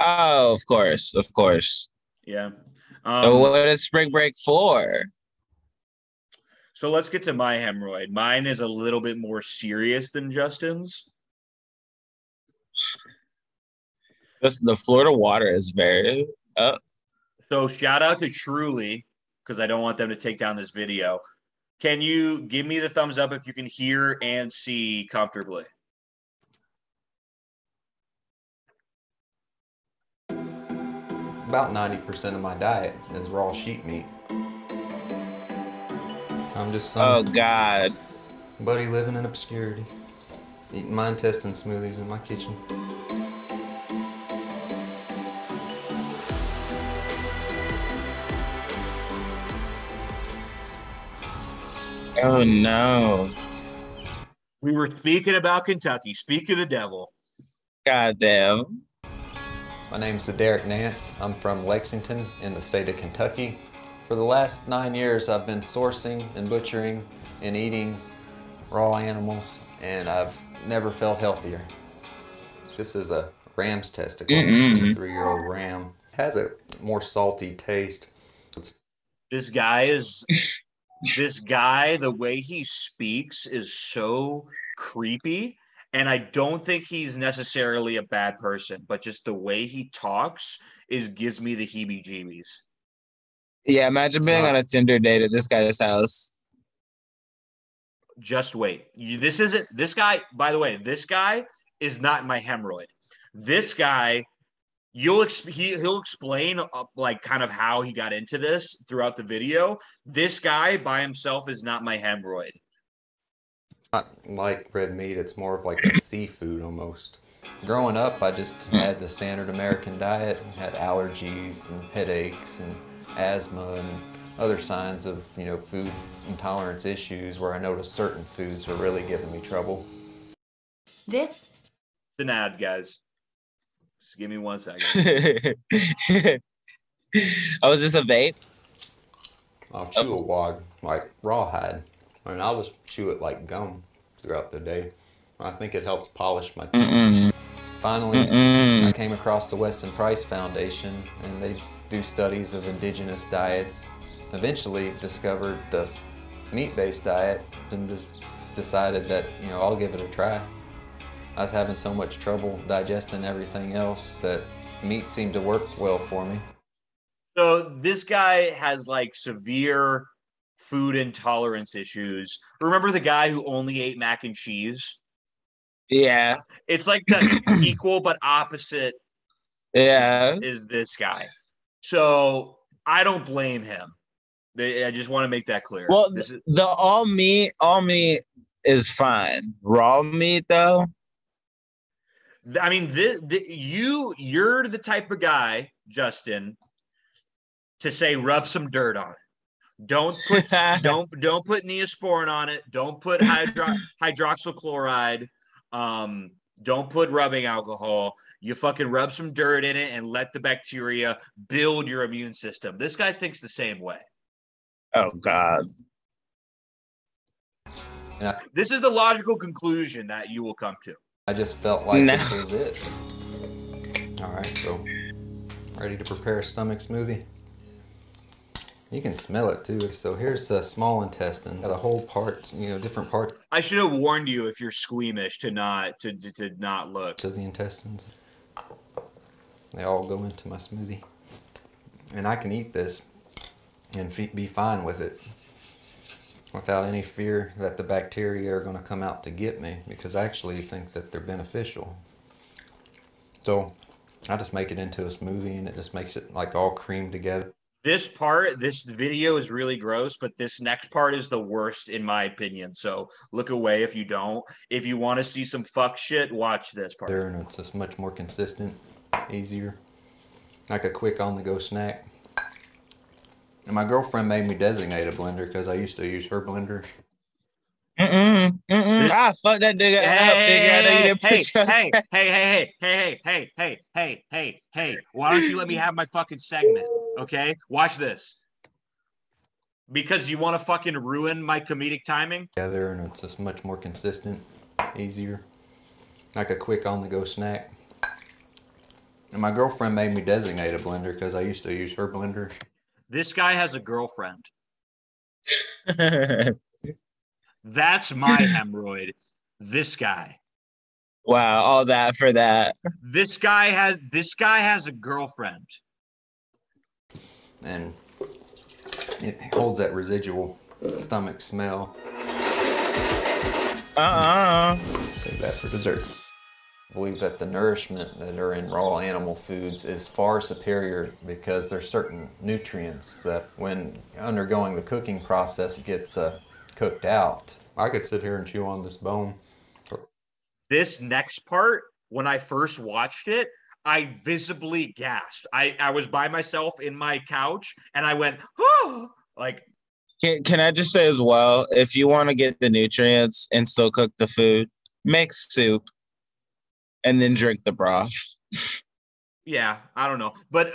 Oh, of course. Yeah. So what is spring break for? So let's get to my hemorrhoid. Mine is a little bit more serious than Justin's. The Florida water is very So shout out to Truly, because I don't want them to take down this video. Can you give me the thumbs up if you can hear and see comfortably? About 90% of my diet is raw sheep meat. I'm just some God, buddy living in obscurity, eating my intestine smoothies in my kitchen. Oh no. We were speaking about Kentucky. Speak of the devil. God damn. My name's Derek Nance. I'm from Lexington in the state of Kentucky. For the last 9 years, I've been sourcing and butchering and eating raw animals, and I've never felt healthier. This is a ram's testicle from a 3-year-old ram. It has a more salty taste. This guy, the way he speaks is so creepy. And I don't think he's necessarily a bad person, but just the way he talks gives me the heebie-jeebies. Yeah, imagine being on a Tinder date at this guy's house. Just wait. This guy, by the way, this guy is not my hemorrhoid. This guy, he'll explain like kind of how he got into this throughout the video. This guy by himself is not my hemorrhoid. Not like red meat, it's more of like a seafood almost. Growing up, I just had the standard American diet, had allergies and headaches and asthma and other signs of, food intolerance issues where I noticed certain foods were really giving me trouble. It's an ad, guys. Just give me 1 second. Oh, is this a vape? I'll chew a wad like rawhide. And I'll just chew it like gum throughout the day. I think it helps polish my teeth. Finally, I came across the Weston Price Foundation, and they do studies of indigenous diets. Eventually discovered the meat-based diet and just decided that, I'll give it a try. I was having so much trouble digesting everything else that meat seemed to work well for me. So this guy has like severe food intolerance issues. Remember the guy who only ate mac and cheese? Yeah. It's like the equal but opposite. Yeah. Is this guy. So I don't blame him. I just want to make that clear. Well, the all meat is fine. Raw meat though. I mean, you're the type of guy, Justin, to say rub some dirt on it. Don't put don't put Neosporin on it. Don't put hydroxychloride. Don't put rubbing alcohol. You fucking rub some dirt in it and let the bacteria build your immune system. This guy thinks the same way. Oh God. This is the logical conclusion that you will come to. I just felt like this was it. All right, so ready to prepare a stomach smoothie? You can smell it too. So here's the small intestine, the whole parts, different parts. I should have warned you if you're squeamish to not look. So the intestines, they all go into my smoothie. And I can eat this and be fine with it without any fear that the bacteria are going to come out to get me, because I actually think that they're beneficial. So I just make it into a smoothie and it just makes it like all creamed together. This video is really gross, but this next part is the worst in my opinion. So look away if you don't. If you want to see some fuck shit, watch this part. And it's just much more consistent, easier, like a quick on-the-go snack. And my girlfriend made me designate a blender because I used to use her blender. Ah, fuck that nigga up, nigga. I know you didn't put hey. Why don't you let me have my fucking segment? Okay, watch this. Because you want to fucking ruin my comedic timing? Together, and it's just much more consistent, easier, like a quick on-the-go snack. And my girlfriend made me designate a blender because I used to use her blender. This guy has a girlfriend. That's my hemorrhoid. This guy. Wow, all that for that. This guy has a girlfriend. And it holds that residual stomach smell. Save that for dessert. I believe that the nourishment that are in raw animal foods is far superior because there's certain nutrients that when undergoing the cooking process gets cooked out. I could sit here and chew on this bone. This next part, when I first watched it, I visibly gasped. I was by myself in my couch and I went, oh, like. Can I just say as well, if you want to get the nutrients and still cook the food, make soup and then drink the broth. Yeah, I don't know. But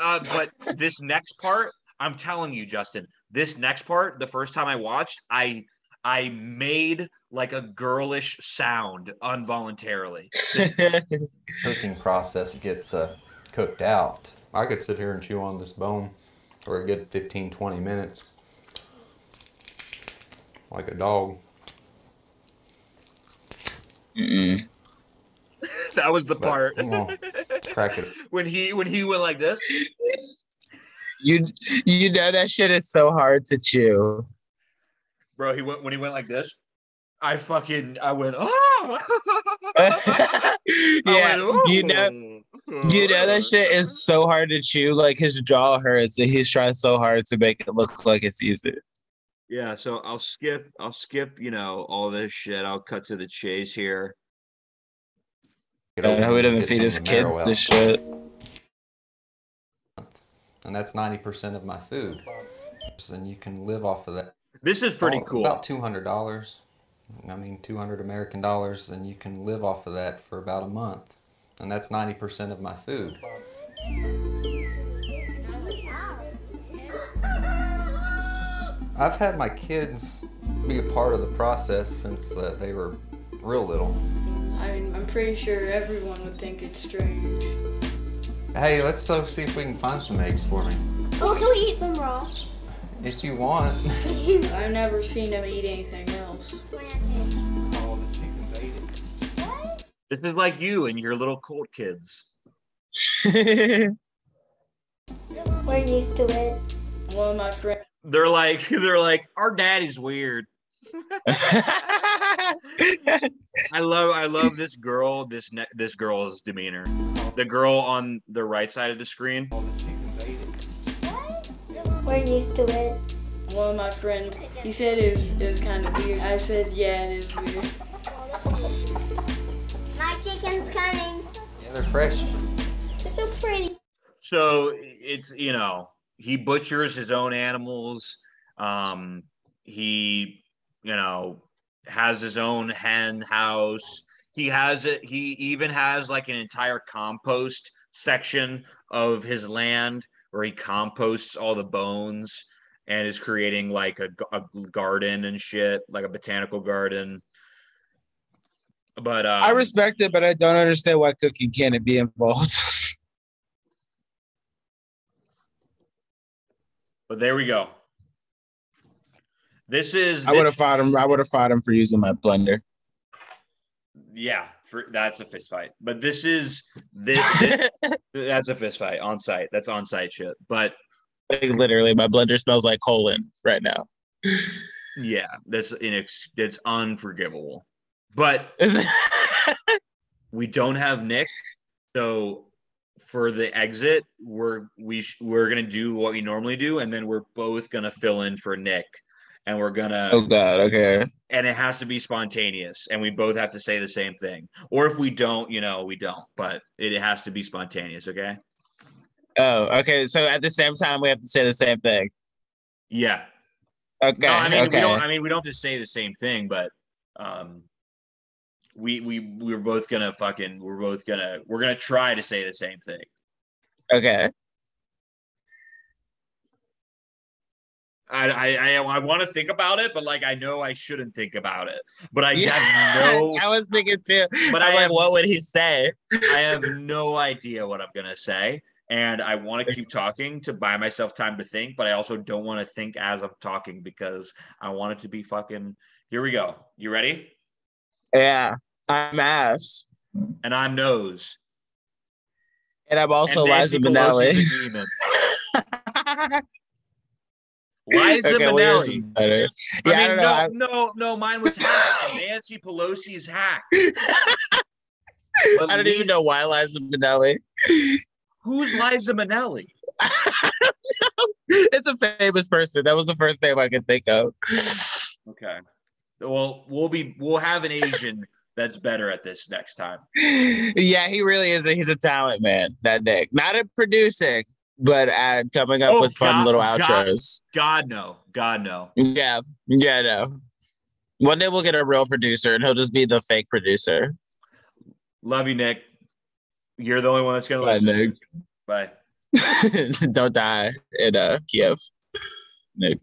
this next part, I'm telling you, Justin, this next part, the first time I watched, I made like a girlish sound involuntarily. Cooking process gets cooked out. I could sit here and chew on this bone for a good 15-20 minutes. Like a dog. That was the part. Crack it. When he went like this. You know that shit is so hard to chew. Bro, when he went like this, I went, oh! Yeah, you know that shit is so hard to chew. Like his jaw hurts, and he's trying so hard to make it look like it's easy. Yeah, so I'll skip, all this shit. I'll cut to the chase here. I know he doesn't feed his kids this shit. And that's 90% of my food. And you can live off of that. This is pretty cool. About $200. I mean, 200 American dollars, and you can live off of that for about a month. And that's 90% of my food. I've had my kids be a part of the process since they were real little. I mean, I'm pretty sure everyone would think it's strange. Hey, let's see if we can find some eggs for me. Oh, can we eat them raw? If you want. I've never seen them eat anything else. This is like you and your little cold kids. We're used to it. One of my friends. They're like, our daddy's weird. I love this girl. This girl's demeanor. The girl on the right side of the screen. We're used to it. One of my friends, he said it was kind of weird. I said, yeah, it is weird. My chicken's coming. Yeah, they're fresh. They're so pretty. So it's, he butchers his own animals. He, has his own hen house. He even has like an entire compost section of his land where he composts all the bones and is creating like a garden and shit, like a botanical garden. But I respect it, but I don't understand why cooking can't be involved. But there we go. I would have fought him. I would have fought him for using my blender. Yeah, that's a fist fight. But this that's a fist fight on site. That's on site shit. But like, literally, my blender smells like colon right now. Yeah, that's unforgivable. But we don't have Nick, so for the exit, we're gonna do what we normally do, and then we're both gonna fill in for Nick, and we're gonna. Oh God, okay. And it has to be spontaneous, and we both have to say the same thing. Or if we don't, we don't. But it has to be spontaneous, okay? Oh, okay. So at the same time, we have to say the same thing. Yeah. Okay. No, I mean, okay. we don't have to say the same thing, but we're both gonna we're gonna try to say the same thing. Okay. I want to think about it, but like I know I shouldn't think about it. But I have no. I was thinking too. But I'm like, what would he say? I have no idea what I'm gonna say, and I want to keep talking to buy myself time to think. But I also don't want to think as I'm talking because I want it to be fucking. Here we go. You ready? Yeah, I'm ass, and I'm nose, and I'm also Liza Minnelli. Liza Minnelli. Yeah, no, mine was hacked. Nancy Pelosi's hacked. I don't even know why Liza Minnelli. Who's Liza Minnelli? It's a famous person. That was the first name I could think of. Okay. Well, we'll have an Asian that's better at this next time. Yeah, he really is. He's a talent, man. That Nick, not at producing, but at coming up with fun little outros. God no. Yeah, no. One day we'll get a real producer, and he'll just be the fake producer. Love you, Nick. You're the only one that's gonna listen. Nick. Bye. Don't die in Kiev, Nick.